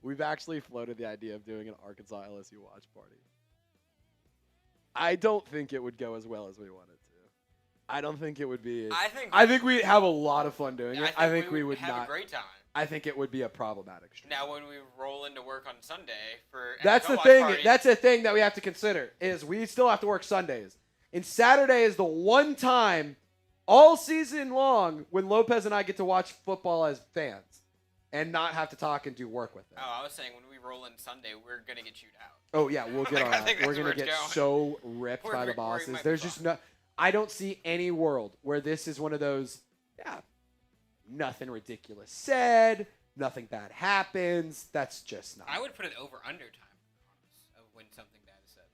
we've actually floated the idea of doing an Arkansas LSU watch party. I don't think it would go as well as we want it to. I don't think it would be. I think we'd have a lot of fun doing it. I think we would have not. A great time. I think it would be a problematic stream. Now, when we roll into work on Sunday for that's the watch thing. party, That's the thing that we have to consider is we still have to work Sundays, and Saturday is the one time all season long when Lopez and I get to watch football as fans and not have to talk and do work with them. Oh, I was saying when we roll in Sunday, we're going to get chewed out. Oh, yeah, we'll get on that. We're going to get so ripped by the bosses. There's just no – I don't see any world where this is one of those, nothing ridiculous said, nothing bad happens. That's just not. I would put it over under time of when something bad is said.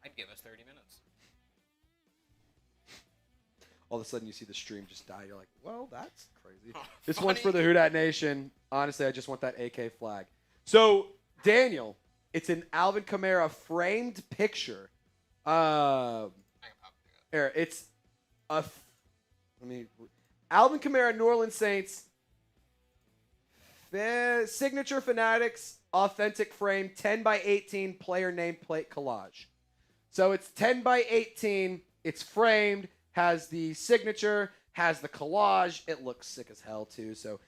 I'd give us 30 minutes. All of a sudden you see the stream just die. You're like, well, that's crazy. Oh, this funny. one's for the Who Dat Nation. Honestly, I just want that AK flag. So, Daniel, it's an Alvin Kamara framed picture. It's Alvin Kamara, New Orleans Saints, signature Fanatics, authentic frame, 10 by 18 player nameplate collage. So it's 10 by 18. It's framed, has the signature, has the collage. It looks sick as hell too. So,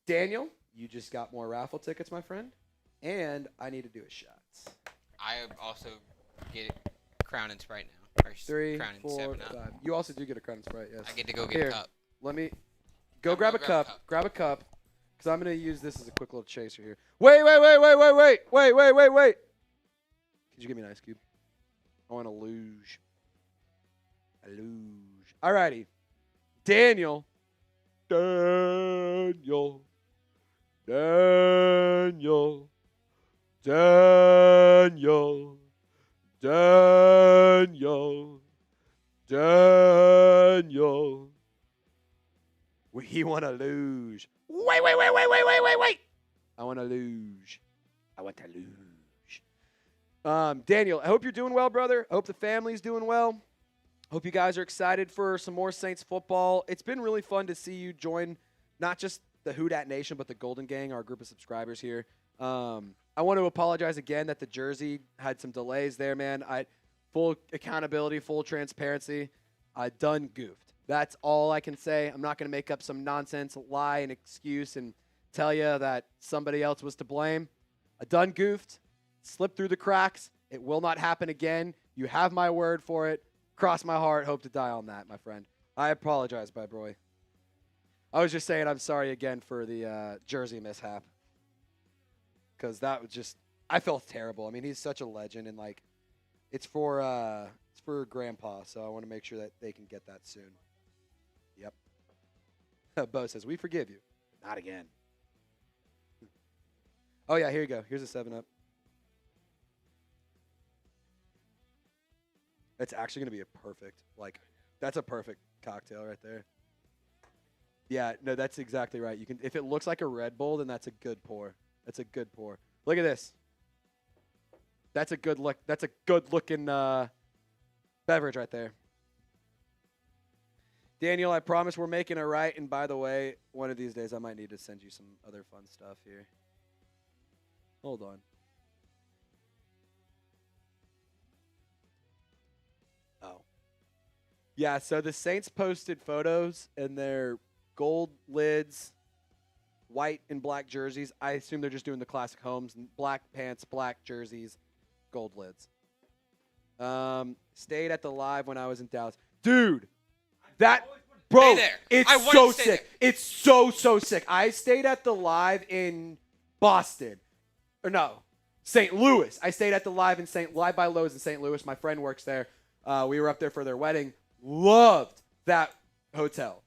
Daniel, you just got more raffle tickets, my friend, and I need to do a shot. I also get Crown and Sprite now. Or 3, Crown and 4, 7 5. up. You also do get a Crown and Sprite, yes. I get to go get Here, a cup. let me go grab a cup. Grab a cup, because I'm gonna use this as a quick little chaser here. Wait! Could you give me an ice cube? I want a luge. A luge. Alrighty, Daniel. We want a luge. Wait. I want a luge. I want a luge. Daniel, I hope you're doing well, brother. I hope the family's doing well. Hope you guys are excited for some more Saints football. It's been really fun to see you join not just the Who Dat Nation, but the Golden Gang, our group of subscribers here. I want to apologize again that the jersey had some delays there, man. Full accountability, full transparency. I done goofed. That's all I can say. I'm not going to make up some nonsense, lie, and excuse and tell you that somebody else was to blame. I done goofed. Slipped through the cracks. It will not happen again. You have my word for it. Cross my heart. Hope to die on that, my friend. I apologize, my boy. I was just saying I'm sorry again for the jersey mishap. Because that was just, I felt terrible. I mean, he's such a legend, and like, it's for Grandpa, so I want to make sure that they can get that soon. Yep. Bo says, we forgive you. Not again. Oh, yeah, here you go. Here's a 7-Up. It's actually going to be a perfect, that's a perfect cocktail right there. Yeah, no, that's exactly right. You can, if it looks like a Red Bull, then that's a good pour. That's a good pour. Look at this. That's a good look. That's a good looking beverage right there. Daniel, I promise we're making it right. And by the way, one of these days I might need to send you some other fun stuff here. Hold on. Oh. Yeah, so the Saints posted photos and their gold lids, white and black jerseys. I assume they're just doing the classic homes. Black pants, black jerseys, gold lids. Stayed at the live when I was in Dallas. Dude, that, bro, it's so sick. It's so sick. I stayed at the live in Boston. Or no, St. Louis. I stayed at the live by Lowe's in St. Louis. My friend works there. We were up there for their wedding. Loved that hotel.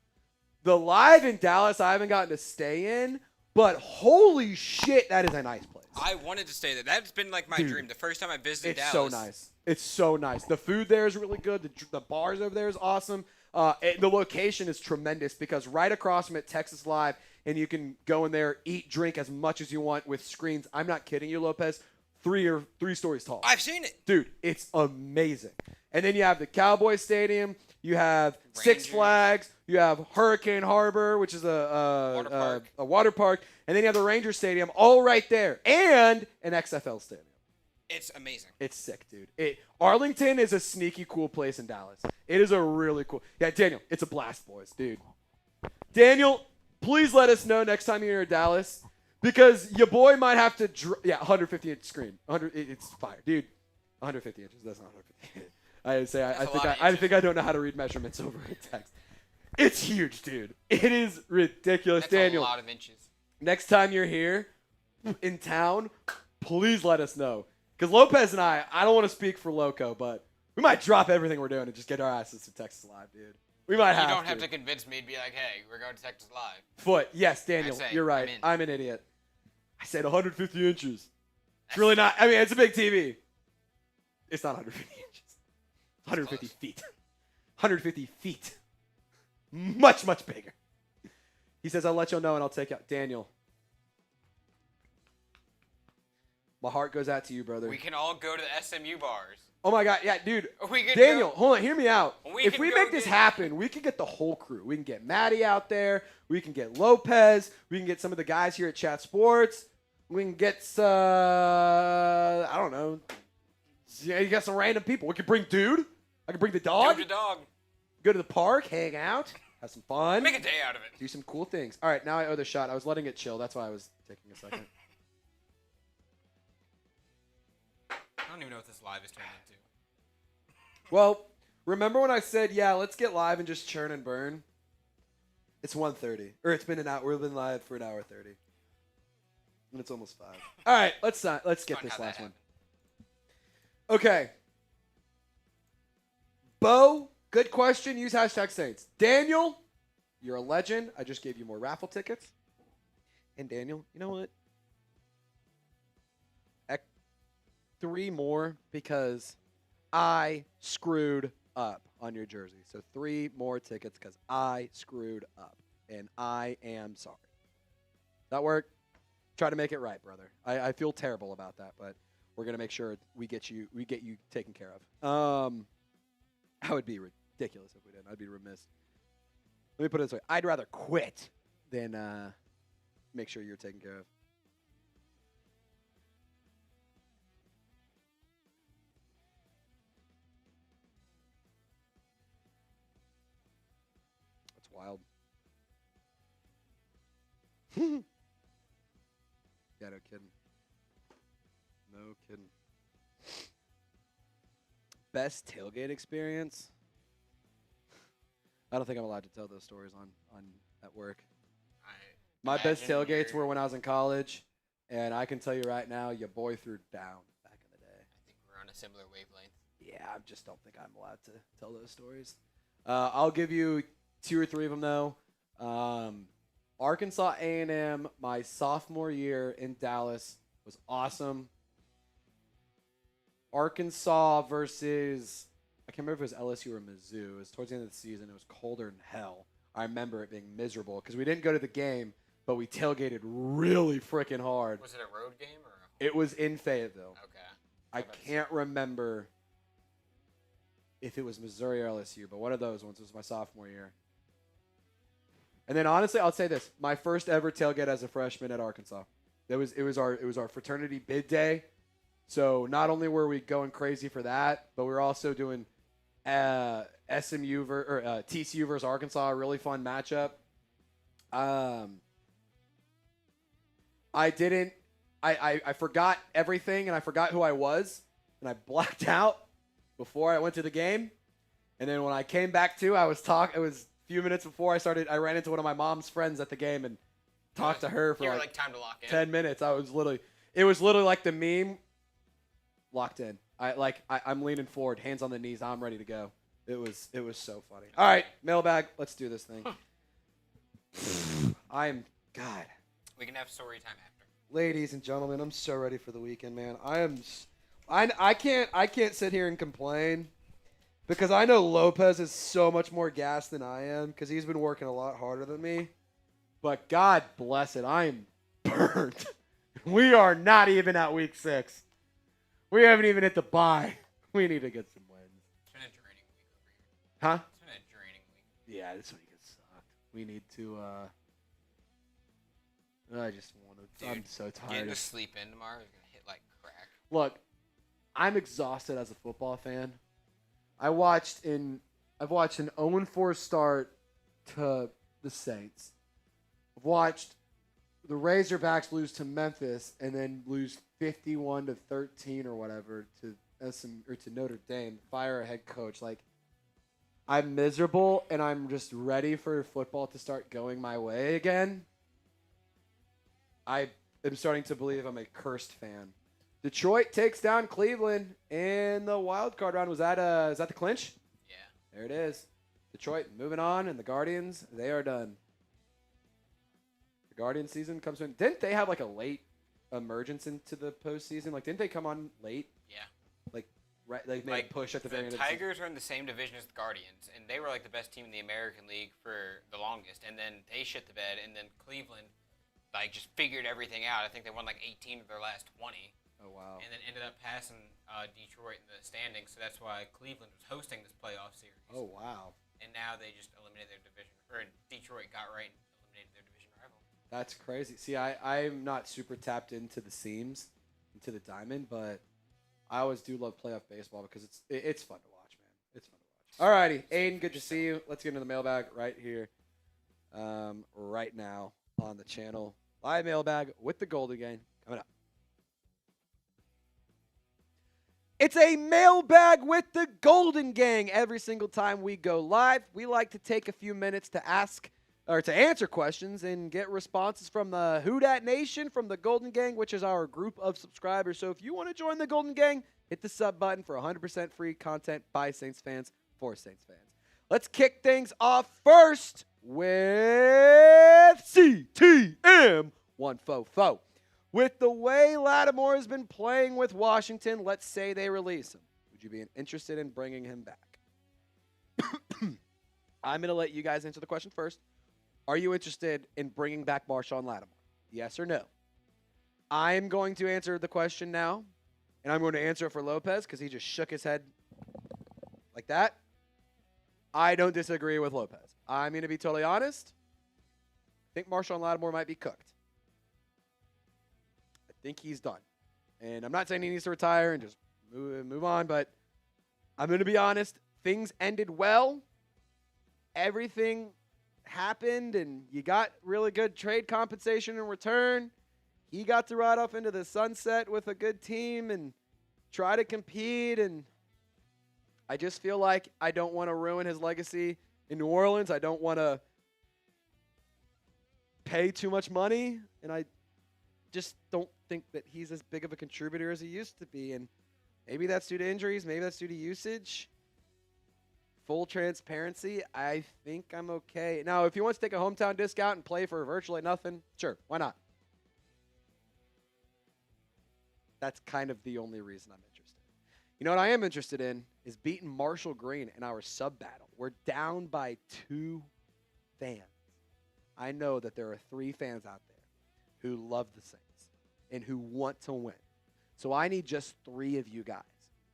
The live in Dallas, I haven't gotten to stay in, but holy shit, that is a nice place. I wanted to stay there. That's been like my dream. The first time I visited Dallas. It's so nice. It's so nice. The food there is really good. The bars over there is awesome. The location is tremendous because right across from it, Texas Live, and you can go in there, eat, drink as much as you want with screens. I'm not kidding you, Lopez. 3 stories tall. I've seen it. Dude, it's amazing. And then you have the Cowboy Stadium. You have Rangers. Six Flags. You have Hurricane Harbor, which is a water park. And then you have the Ranger Stadium all right there. And an XFL stadium. It's amazing. It's sick, dude. Arlington is a sneaky cool place in Dallas. It is a really cool. Yeah, Daniel, it's a blast, boys, dude. Daniel, please let us know next time you're in Dallas because your boy might have to 150-inch screen. It's fire, dude. 150 inches. That's not 150. I think I don't know how to read measurements over a text. It's huge, dude. It is ridiculous. That's Daniel, a lot of inches. next time you're here in town, please let us know. Because Lopez and I don't want to speak for Loco, but we might drop everything we're doing and just get our asses to Texas Live, dude. We might have to. You don't have to convince me to be like, hey, we're going to Texas Live. Foot. Yes, Daniel, you're right. I'm an idiot. I said 150 inches. It's really not. I mean, it's a big TV. It's not 150 inches. 150 feet. 150 feet. Much, much bigger. He says, I'll let you know and I'll take out Daniel. My heart goes out to you, brother. We can all go to the SMU bars. Oh, my God. Yeah, dude. Daniel, hold on. Hear me out. If we make this happen, we can get the whole crew. We can get Maddie out there. We can get Lopez. We can get some of the guys here at Chat Sports. We can get, I don't know. Yeah, you got some random people. We could bring Dude. I could bring the dog. Dude the dog. Go to the park, hang out, have some fun. Make a day out of it. Do some cool things. All right, now I owe the shot. I was letting it chill. That's why I was taking a second. I don't even know what this live is turned into. Well, remember when I said, yeah, let's get live and just churn and burn? It's 1:30. Or it's been an hour. We've been live for an hour 30. And it's almost 5. All right, let's get this last one. Okay. Bo, good question. Use hashtag Saints. Daniel, you're a legend. I just gave you more raffle tickets. And Daniel, you know what? 3 more because I screwed up on your jersey. So 3 more tickets because I screwed up. And I am sorry. That work? Try to make it right, brother. I feel terrible about that, but we're gonna make sure we get you taken care of. That would be ridiculous if we didn't. I'd be remiss. Let me put it this way: I'd rather quit than make sure you're taken care of. That's wild. Yeah, no kidding. No kidding. Best tailgate experience? I don't think I'm allowed to tell those stories on at work. My best tailgates were when I was in college, and I can tell you right now, your boy threw down back in the day. I think we're on a similar wavelength. Yeah, I just don't think I'm allowed to tell those stories. I'll give you 2 or 3 of them though. Arkansas A&M, my sophomore year in Dallas, was awesome. Arkansas versus, I can't remember if it was LSU or Mizzou. It was towards the end of the season. It was colder than hell. I remember it being miserable because we didn't go to the game, but we tailgated really freaking hard. Was it a road game or? It was in Fayetteville. Okay. I can't remember if it was Missouri or LSU, but one of those ones was my sophomore year. And then honestly, I'll say this: my first ever tailgate as a freshman at Arkansas. It was our fraternity bid day. So not only were we going crazy for that, but we were also doing TCU versus Arkansas, a really fun matchup. I forgot everything, and I forgot who I was, and I blacked out before I went to the game. And then when I came back to, it was a few minutes before I ran into one of my mom's friends at the game and talked to her for like time to lock in. 10 minutes. It was literally like the meme. Locked in. I'm leaning forward, hands on the knees. I'm ready to go. It was so funny. All right, mailbag. Let's do this thing. God. We can have story time after. Ladies and gentlemen, I'm so ready for the weekend, man. I can't sit here and complain because I know Lopez is so much more gassed than I am because he's been working a lot harder than me. But God bless it, I am burnt. We are not even at week 6. We haven't even hit the bye. We need to get some wins. It's been a draining week over here. Huh? It's been a draining week. Yeah, this week has sucked. We need to, I just want to, I'm so tired. Getting to sleep in tomorrow is going to hit like crack. Look, I'm exhausted as a football fan. I've watched an 0-4 start to the Saints. I've watched the Razorbacks lose to Memphis and then lose 51-13 or whatever to Notre Dame, fire a head coach. Like, I'm miserable and I'm just ready for football to start going my way again. I am starting to believe I'm a cursed fan. Detroit takes down Cleveland in the wild card round. Is that the clinch? Yeah. There it is. Detroit moving on, and the Guardians, they are done. The Guardian season comes in. Didn't they have like a late emergence into the postseason? Like, didn't they come on late? Yeah. Right, like made a push at the very end. The Tigers were in the same division as the Guardians, and they were like the best team in the American League for the longest. And then they shit the bed, and then Cleveland like just figured everything out. I think they won like 18 of their last 20. Oh wow! And then ended up passing Detroit in the standings, so that's why Cleveland was hosting this playoff series. Oh wow! And now they just eliminated their division, or Detroit got right and eliminated their division rival. That's crazy. See, I'm not super tapped into the seams, into the diamond, but I always do love playoff baseball because it's fun to watch, man. It's fun to watch. Alrighty, Aiden, good to see you. Let's get into the mailbag right here, right now on the channel. Live mailbag with the Golden Gang coming up. It's a mailbag with the Golden Gang. Every single time we go live, we like to take a few minutes to ask or to answer questions and get responses from the Who Dat Nation, from the Golden Gang, which is our group of subscribers. So if you want to join the Golden Gang, hit the sub button for 100% free content by Saints fans for Saints fans. Let's kick things off first with CTM 144. With the way Lattimore has been playing with Washington, let's say they release him. Would you be interested in bringing him back? I'm going to let you guys answer the question first. Are you interested in bringing back Marshawn Lattimore? Yes or no? I'm going to answer the question now, and I'm going to answer it for Lopez because he just shook his head like that. I don't disagree with Lopez. I'm going to be totally honest. I think Marshawn Lattimore might be cooked. I think he's done. And I'm not saying he needs to retire and just move on, but I'm going to be honest. Things ended well. Everything happened, and you got really good trade compensation in return. He got to ride off into the sunset with a good team and try to compete, and I just feel like I don't want to ruin his legacy in New Orleans. I don't want to pay too much money, and I just don't think that he's as big of a contributor as he used to be, and maybe that's due to injuries, maybe that's due to usage. Full transparency, I think I'm okay. Now, if he wants to take a hometown discount and play for virtually nothing, sure, why not? That's kind of the only reason I'm interested. You know what I am interested in is beating Marshall Green in our sub battle. We're down by 2 fans. I know that there are 3 fans out there who love the Saints and who want to win. So I need just 3 of you guys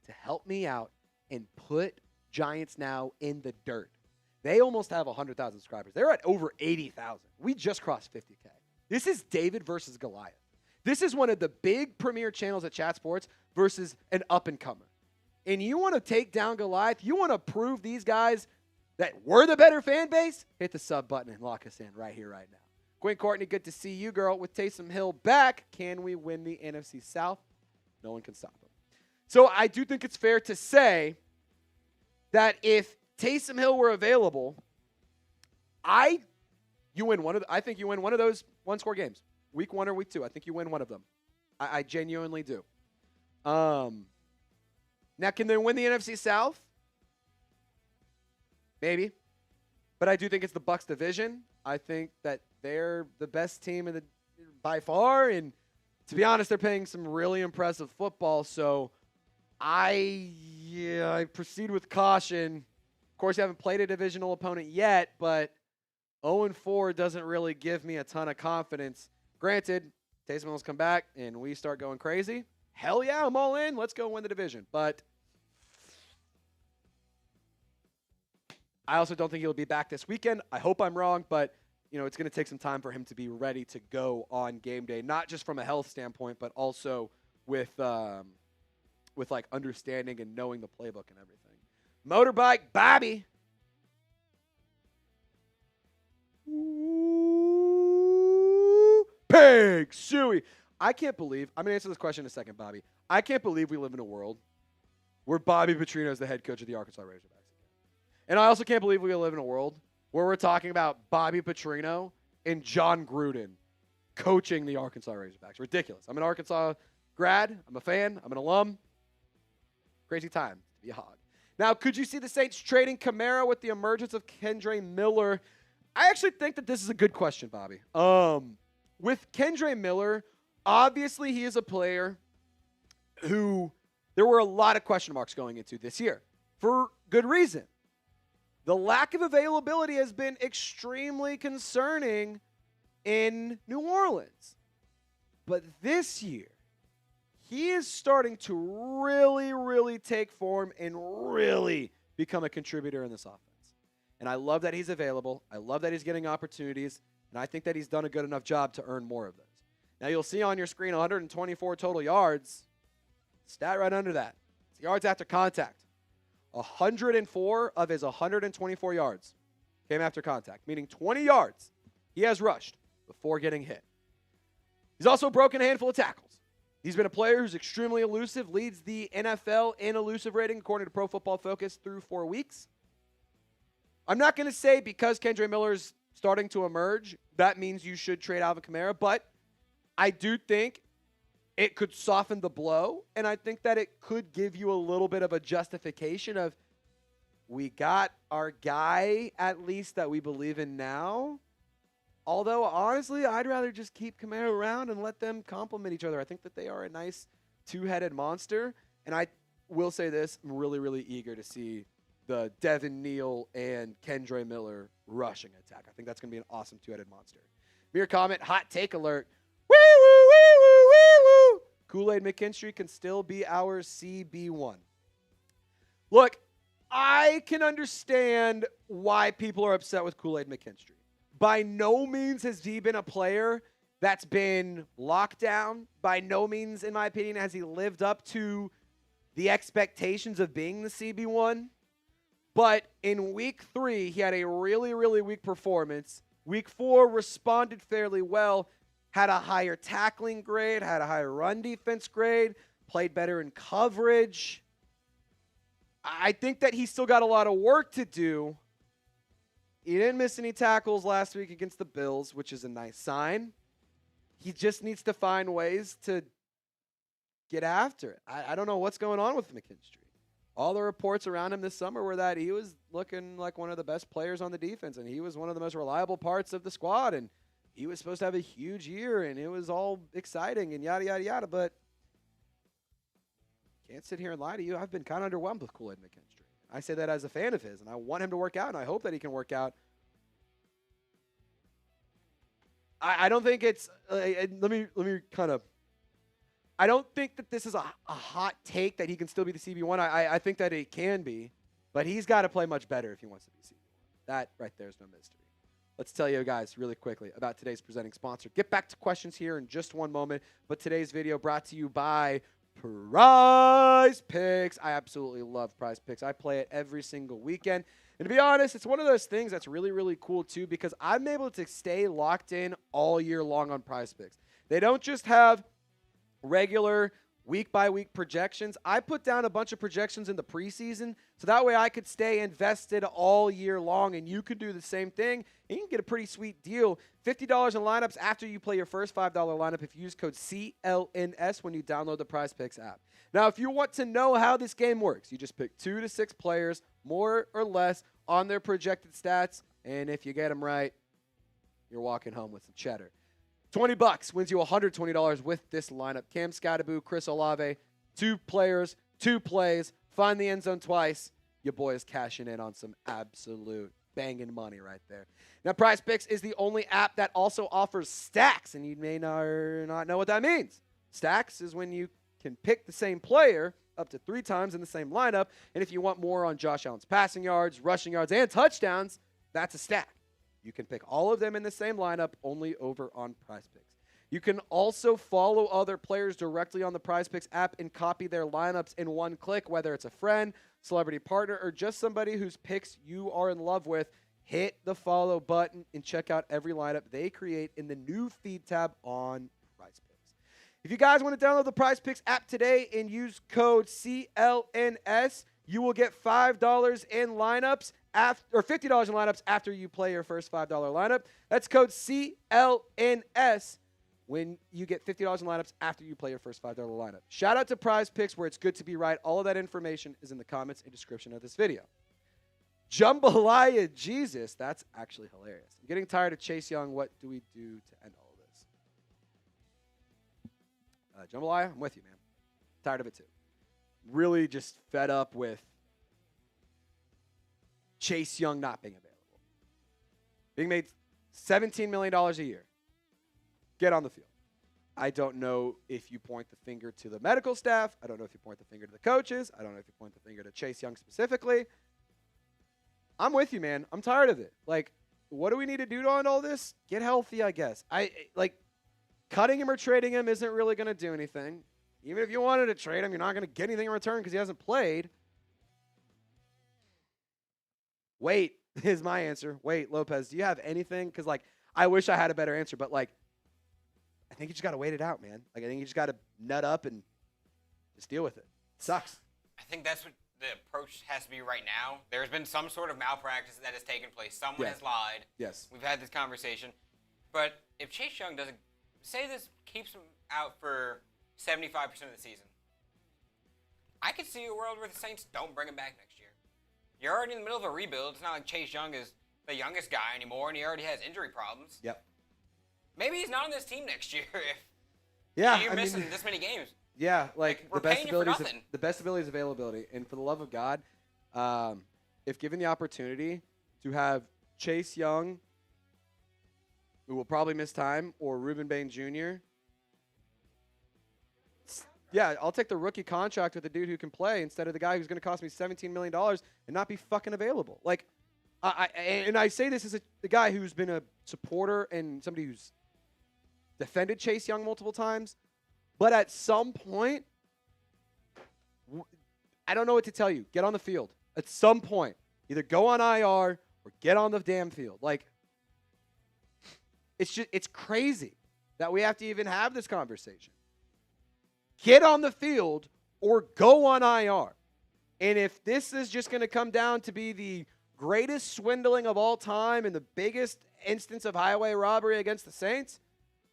to help me out and put Giants Now in the dirt. They almost have 100,000 subscribers. They're at over 80,000. We just crossed 50K. This is David versus Goliath. This is one of the big premier channels at Chat Sports versus an up-and-comer. And you want to take down Goliath? You want to prove these guys that we're the better fan base? Hit the sub button and lock us in right here, right now. Gwen Courtney, good to see you, girl. With Taysom Hill back, can we win the NFC South? No one can stop him. So I do think it's fair to say that if Taysom Hill were available, I think you win one of those one-score games. Week 1 or week 2. I think you win one of them. I genuinely do. Now, can they win the NFC South? Maybe. But I do think it's the Bucs division. I think that they're the best team by far. And to be honest, they're playing some really impressive football. So I proceed with caution. Of course, you haven't played a divisional opponent yet, but 0-4 doesn't really give me a ton of confidence. Granted, Taysom Hill's come back and we start going crazy. Hell yeah, I'm all in. Let's go win the division. But I also don't think he'll be back this weekend. I hope I'm wrong, but it's going to take some time for him to be ready to go on game day, not just from a health standpoint, but also with like understanding and knowing the playbook and everything. Motorbike Bobby. Pig Suey. I can't believe, I'm going to answer this question in a second, Bobby. I can't believe we live in a world where Bobby Petrino is the head coach of the Arkansas Razorbacks. And I also can't believe we live in a world where we're talking about Bobby Petrino and John Gruden coaching the Arkansas Razorbacks. Ridiculous. I'm an Arkansas grad. I'm a fan. I'm an alum. Crazy time to be a hog. Now, could you see the Saints trading Kamara with the emergence of Kendre Miller? I actually think that this is a good question, Bobby. With Kendre Miller, obviously he is a player who there were a lot of question marks going into this year for good reason. The lack of availability has been extremely concerning in New Orleans. But this year, he is starting to really, really take form and really become a contributor in this offense. And I love that he's available. I love that he's getting opportunities. And I think that he's done a good enough job to earn more of those. Now, you'll see on your screen 124 total yards. Stat right under that. It's yards after contact. 104 of his 124 yards came after contact, meaning 20 yards he has rushed before getting hit. He's also broken a handful of tackles. He's been a player who's extremely elusive, leads the NFL in elusive rating according to Pro Football Focus through 4 weeks. I'm not going to say because Kendre Miller's starting to emerge, that means you should trade Alvin Kamara, but I do think it could soften the blow, and I think that it could give you a little bit of a justification of we got our guy at least that we believe in now. Although, honestly, I'd rather just keep Kamara around and let them complement each other. I think that they are a nice two-headed monster, and I will say this, I'm really, really eager to see the Devin Neal and Kendre Miller rushing attack. I think that's going to be an awesome two-headed monster. Mere comment, hot take alert. Woo-woo-wee-woo-wee-woo. Kool-Aid McKinstry can still be our CB1. Look, I can understand why people are upset with Kool-Aid McKinstry. By no means has he been a player that's been locked down. By no means, in my opinion, has he lived up to the expectations of being the CB1. But in week 3, he had a really, really weak performance. Week 4 responded fairly well, had a higher tackling grade, had a higher run defense grade, played better in coverage. I think that he's still got a lot of work to do. He didn't miss any tackles last week against the Bills, which is a nice sign. He just needs to find ways to get after it. I don't know what's going on with McKinstry. All the reports around him this summer were that he was looking like one of the best players on the defense, and he was one of the most reliable parts of the squad, and he was supposed to have a huge year, and it was all exciting and yada, yada, yada, but can't sit here and lie to you. I've been kind of underwhelmed with Kool-Aid McKinstry. I say that as a fan of his, and I want him to work out, and I hope that he can work out. I don't think it's let me kind of – I don't think that this is a hot take that he can still be the CB1. I think that it can be, but he's got to play much better if he wants to be CB1. That right there is no mystery. Let's tell you guys really quickly about today's presenting sponsor. Get back to questions here in just one moment, but today's video brought to you by Prize Picks. I absolutely love Prize Picks. I play it every single weekend. And to be honest, it's one of those things that's really, really cool too because I'm able to stay locked in all year long on Prize Picks. They don't just have regular week-by-week projections. I put down a bunch of projections in the preseason so that way I could stay invested all year long, and you could do the same thing, and you can get a pretty sweet deal. $50 in lineups after you play your first $5 lineup if you use code CLNS when you download the Prize Picks app. Now, if you want to know how this game works, you just pick 2 to 6 players, more or less, on their projected stats, and if you get them right, you're walking home with some cheddar. $20 wins you $120 with this lineup. Cam Skattebo, Chris Olave, 2 players, 2 plays, find the end zone twice. Your boy is cashing in on some absolute banging money right there. Now, Prize Picks is the only app that also offers stacks, and you may not know what that means. Stacks is when you can pick the same player up to 3 times in the same lineup, and if you want more on Josh Allen's passing yards, rushing yards, and touchdowns, that's a stack. You can pick all of them in the same lineup only over on Prize Picks. You can also follow other players directly on the Prize Picks app and copy their lineups in one click, whether it's a friend, celebrity partner, or just somebody whose picks you are in love with. Hit the follow button and check out every lineup they create in the new feed tab on Prize Picks. If you guys want to download the Prize Picks app today and use code CLNS, you will get $5 in lineups or $50 in lineups after you play your first $5 lineup. That's code CLNS when you get $50 in lineups after you play your first $5 lineup. Shout out to Prize Picks, where it's good to be right. All of that information is in the comments and description of this video. Jambalaya Jesus, that's actually hilarious. I'm getting tired of Chase Young. What do we do to end all of this? Jambalaya, I'm with you, man. Tired of it too. Really just fed up with Chase Young not being available. Being made $17 million a year. Get on the field. I don't know if you point the finger to the medical staff. I don't know if you point the finger to the coaches. I don't know if you point the finger to Chase Young specifically. I'm with you, man. I'm tired of it. Like, what do we need to do to end all this? Get healthy, I guess. Cutting him or trading him isn't really going to do anything. Even if you wanted to trade him, you're not going to get anything in return because he hasn't played. Wait is my answer. Wait, Lopez, do you have anything? Because, I wish I had a better answer, but, I think you just got to wait it out, man. I think you just got to nut up and just deal with it. It sucks. I think that's what the approach has to be right now. There's been some sort of malpractice that has taken place. Someone has lied. Yes. We've had this conversation. But if Chase Young doesn't, say this keeps him out for 75% of the season, I could see a world where the Saints don't bring him back next year. You're already in the middle of a rebuild. It's not like Chase Young is the youngest guy anymore, and he already has injury problems. Yep. Maybe he's not on this team next year if you're missing this many games. Yeah, we're the best paying you for ability nothing. The best ability is availability. And for the love of God, if given the opportunity to have Chase Young, who will probably miss time, or Reuben Bain Jr., yeah, I'll take the rookie contract with the dude who can play instead of the guy who's going to cost me $17 million and not be fucking available. I say this as the guy who's been a supporter and somebody who's defended Chase Young multiple times. But at some point, I don't know what to tell you. Get on the field. At some point, either go on IR or get on the damn field. It's crazy that we have to even have this conversation. Get on the field or go on IR. And if this is just going to come down to be the greatest swindling of all time and the biggest instance of highway robbery against the Saints,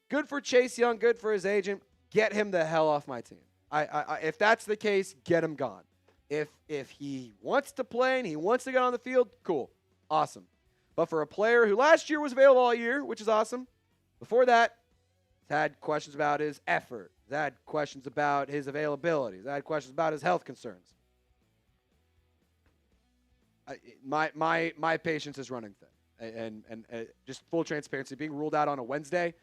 good for Chase Young, good for his agent. Get him the hell off my team. If that's the case, get him gone. If he wants to play and he wants to get on the field, cool, awesome. But for a player who last year was available all year, which is awesome, before that, he's had questions about his effort. He's had questions about his availability. He's had questions about his health concerns. My patience is running thin. And just full transparency, being ruled out on a Wednesday,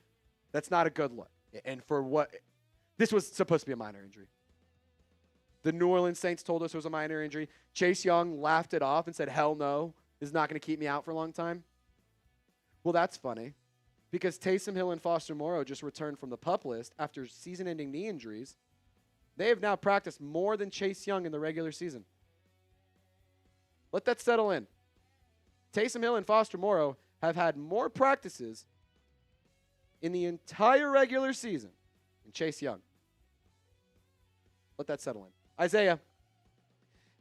that's not a good look. And for what – this was supposed to be a minor injury. The New Orleans Saints told us it was a minor injury. Chase Young laughed it off and said, hell no, this is not going to keep me out for a long time. Well, that's funny because Taysom Hill and Foster Moreau just returned from the PUP list after season-ending knee injuries. They have now practiced more than Chase Young in the regular season. Let that settle in. Taysom Hill and Foster Moreau have had more practices in the entire regular season than Chase Young. Let that settle in. Isaiah,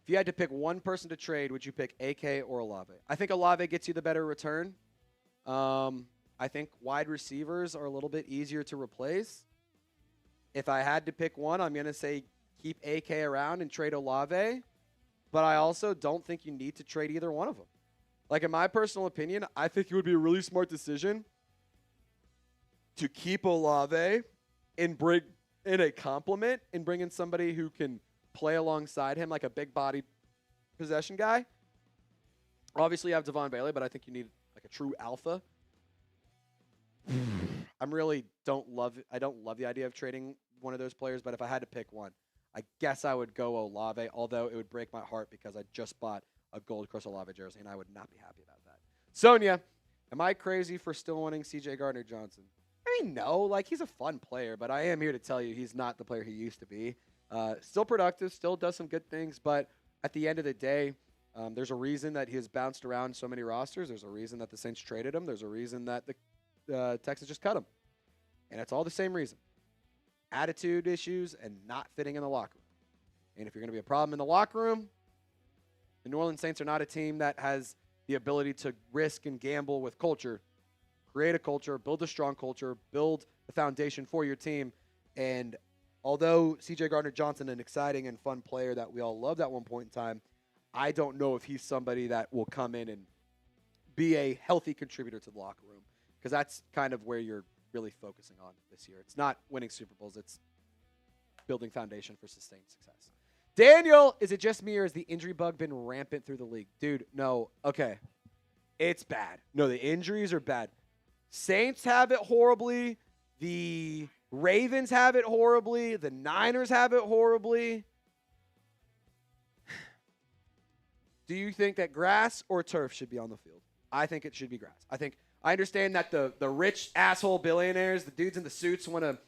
if you had to pick one person to trade, would you pick AK or Olave? I think Olave gets you the better return. I think wide receivers are a little bit easier to replace. If I had to pick one, I'm going to say keep AK around and trade Olave. But I also don't think you need to trade either one of them. In my personal opinion, I think it would be a really smart decision to keep Olave and bring in a complement and bring in somebody who can play alongside him like a big-bodied possession guy. Obviously, you have Devon Bailey, but I think you need a true alpha. I don't love the idea of trading one of those players, but if I had to pick one, I guess I would go Olave, although it would break my heart because I just bought a Gold Chris Olave jersey, and I would not be happy about that. Sonia, am I crazy for still wanting C.J. Gardner-Johnson? I mean, no. He's a fun player, but I am here to tell you he's not the player he used to be. Still productive, still does some good things, but at the end of the day, there's a reason that he has bounced around so many rosters. There's a reason that the Saints traded him. There's a reason that the Texans just cut him. And it's all the same reason. attitude issues and not fitting in the locker room. And if you're going to be a problem in the locker room, the New Orleans Saints are not a team that has the ability to risk and gamble with culture. Create a culture, build a strong culture, build a foundation for your team. And although C.J. Gardner-Johnson, an exciting and fun player that we all loved at one point in time, I don't know if he's somebody that will come in and be a healthy contributor to the locker room, because that's kind of where you're really focusing on this year. It's not winning Super Bowls. It's building foundation for sustained success. Daniel, is it just me or has the injury bug been rampant through the league? Dude, no. Okay. It's bad. No, the injuries are bad. Saints have it horribly. The Ravens have it horribly. The Niners have it horribly. Do you think that grass or turf should be on the field? I think it should be grass. I understand that the rich asshole billionaires, the dudes in the suits, want to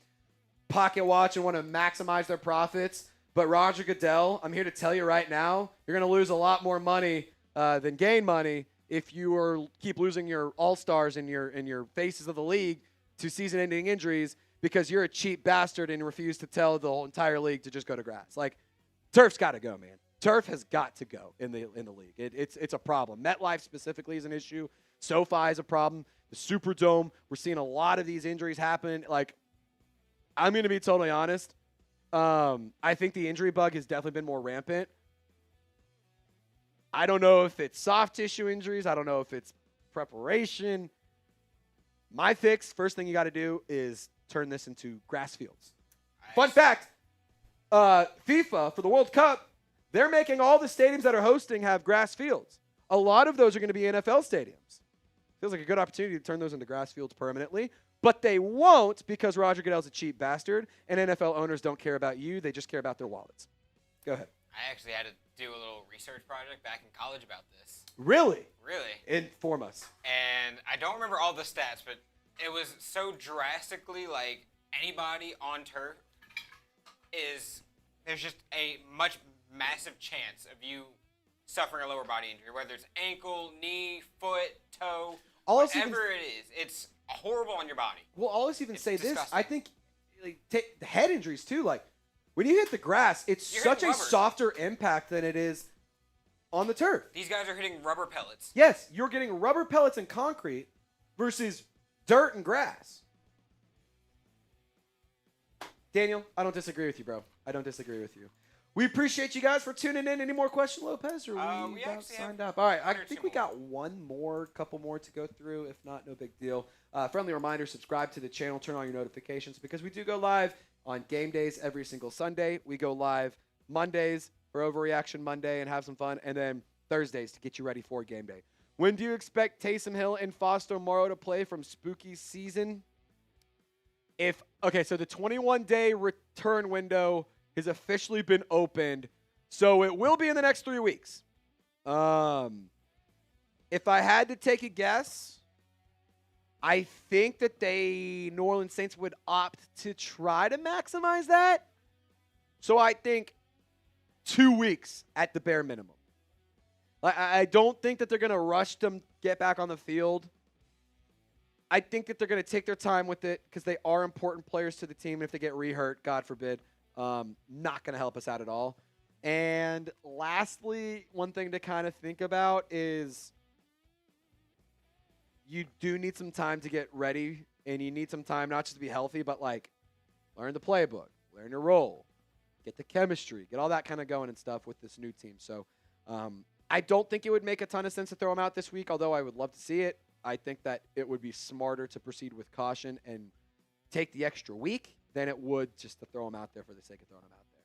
pocket watch and want to maximize their profits. But Roger Goodell, I'm here to tell you right now, you're going to lose a lot more money than gain money if you keep losing your all-stars and your faces of the league to season-ending injuries because you're a cheap bastard and refuse to tell the whole entire league to just go to grass. Like, turf's got to go, man. Turf has got to go in the league. It's a problem. MetLife specifically is an issue. SoFi is a problem. The Superdome, we're seeing a lot of these injuries happen. Like, I'm going to be totally honest. I think the injury bug has definitely been more rampant. I don't know if it's soft tissue injuries. I don't know if it's preparation. My fix, first thing you got to do is turn this into grass fields. Nice. Fun fact, FIFA, for the World Cup, they're making all the stadiums that are hosting have grass fields. A lot of those are going to be NFL stadiums. Feels like a good opportunity to turn those into grass fields permanently. But they won't because Roger Goodell's a cheap bastard, and NFL owners don't care about you. They just care about their wallets. Go ahead. I actually had to do a little research project back in college about this. Really? Really. Inform us. And I don't remember all the stats, but it was so drastically like anybody on turf there's just a massive chance of you suffering a lower body injury, whether it's ankle, knee, foot, toe, whatever it is. It's horrible on your body. Well, I'll just even say disgusting. this. I think take the head injuries too. Like when you hit the grass, it's such a softer impact than it is on the turf. These guys are hitting rubber pellets. Yes, you're getting rubber pellets and concrete versus dirt and grass. Daniel, I don't disagree with you, bro. I don't disagree with you. We appreciate you guys for tuning in. Any more questions, Lopez? Or we got signed up? All right, I think we got couple more to go through. If not, no big deal. Friendly reminder, subscribe to the channel, turn on your notifications because we do go live on game days every single Sunday. We go live Mondays for Overreaction Monday and have some fun, and then Thursdays to get you ready for game day. When do you expect Taysom Hill and Foster Moreau to play from Spooky Season? So the 21-day return window has officially been opened, so it will be in the next 3 weeks. If I had to take a guess, I think that New Orleans Saints would opt to try to maximize that. So I think 2 weeks at the bare minimum. I don't think that they're going to rush them get back on the field. I think that they're going to take their time with it because they are important players to the team. And if they get re-hurt, God forbid, not going to help us out at all. And lastly, one thing to kind of think about is you do need some time to get ready, and you need some time not just to be healthy, but like learn the playbook, learn your role, get the chemistry, get all that kind of going and stuff with this new team. So I don't think it would make a ton of sense to throw them out this week, although I would love to see it. I think that it would be smarter to proceed with caution and take the extra week than it would just to throw them out there for the sake of throwing them out there.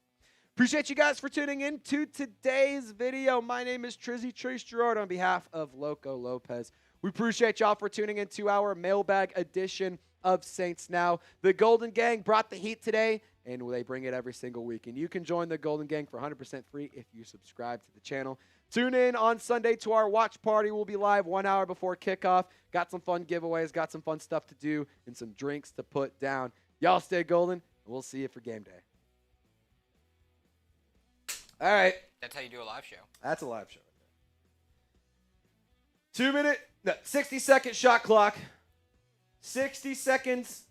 Appreciate you guys for tuning in to today's video. My name is Trizzy Trace Girouard on behalf of Loco Lopez. We appreciate y'all for tuning in to our mailbag edition of Saints Now. The Golden Gang brought the heat today, and they bring it every single week. And you can join the Golden Gang for 100% free if you subscribe to the channel. Tune in on Sunday to our watch party. We'll be live 1 hour before kickoff. Got some fun giveaways, got some fun stuff to do, and some drinks to put down. Y'all stay golden, and we'll see you for game day. All right. That's how you do a live show. That's a live show. 60-second shot clock. 60 seconds.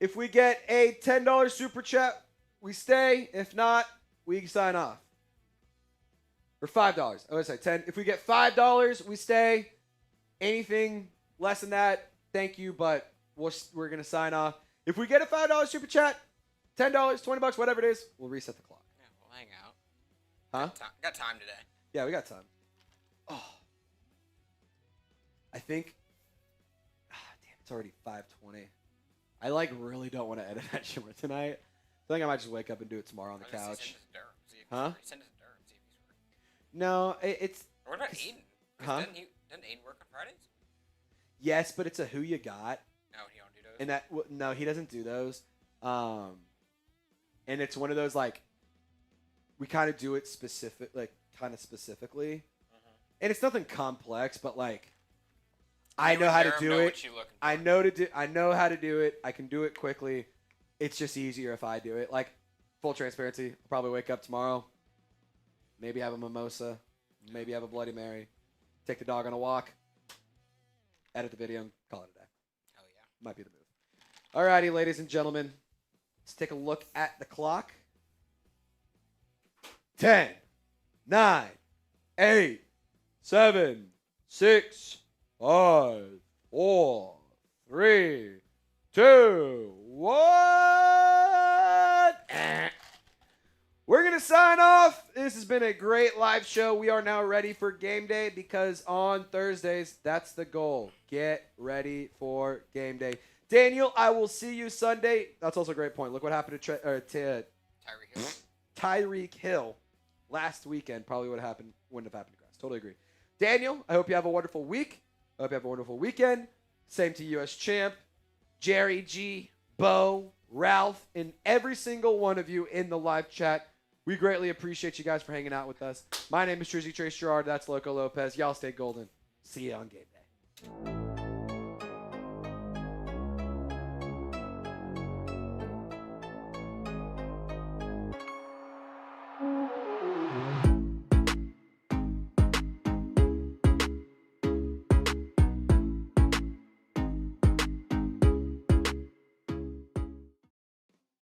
If we get a $10 super chat, we stay. If not, we sign off. Or $5. I would say 10. If we get $5, we stay. Anything less than that, thank you, but we're going to sign off. If we get a $5 super chat, $10, $20, whatever it is, we'll reset the clock. Yeah, we'll hang out. Huh? Got time today. Yeah, we got time. Oh. I think... damn, it's already 5:20. I really don't want to edit that short tonight. I think I might just wake up and do it tomorrow on the couch. Huh? Send us a Durham, see if he's free. No, it's... Or what about Aiden? Huh? Doesn't Aiden work on Fridays? Yes, but it's a who you got. No, he don't do those. And no, he doesn't do those. And it's one of those we kind of do it specifically. And it's nothing complex, but I know how to do it. I know how to do it. I can do it quickly. It's just easier if I do it. Full transparency, I'll probably wake up tomorrow, maybe have a mimosa, maybe have a Bloody Mary, take the dog on a walk, edit the video, and call it a day. Hell yeah. Might be the move. Alrighty, ladies and gentlemen, let's take a look at the clock. 10, 9, 8, 7, 6, 5, 4, 3, 2, 1. We're going to sign off. This has been a great live show. We are now ready for game day because on Thursdays, that's the goal. Get ready for game day. Daniel, I will see you Sunday. That's also a great point. Look what happened to Tyreek Hill. Tyreek Hill last weekend. Probably wouldn't have happened to grass. Totally agree. Daniel, I hope you have a wonderful week. I hope you have a wonderful weekend. Same to US Champ, Jerry G, Bo, Ralph, and every single one of you in the live chat. We greatly appreciate you guys for hanging out with us. My name is Trizzy Trace Girouard. That's Loco Lopez. Y'all stay golden. See you on game day.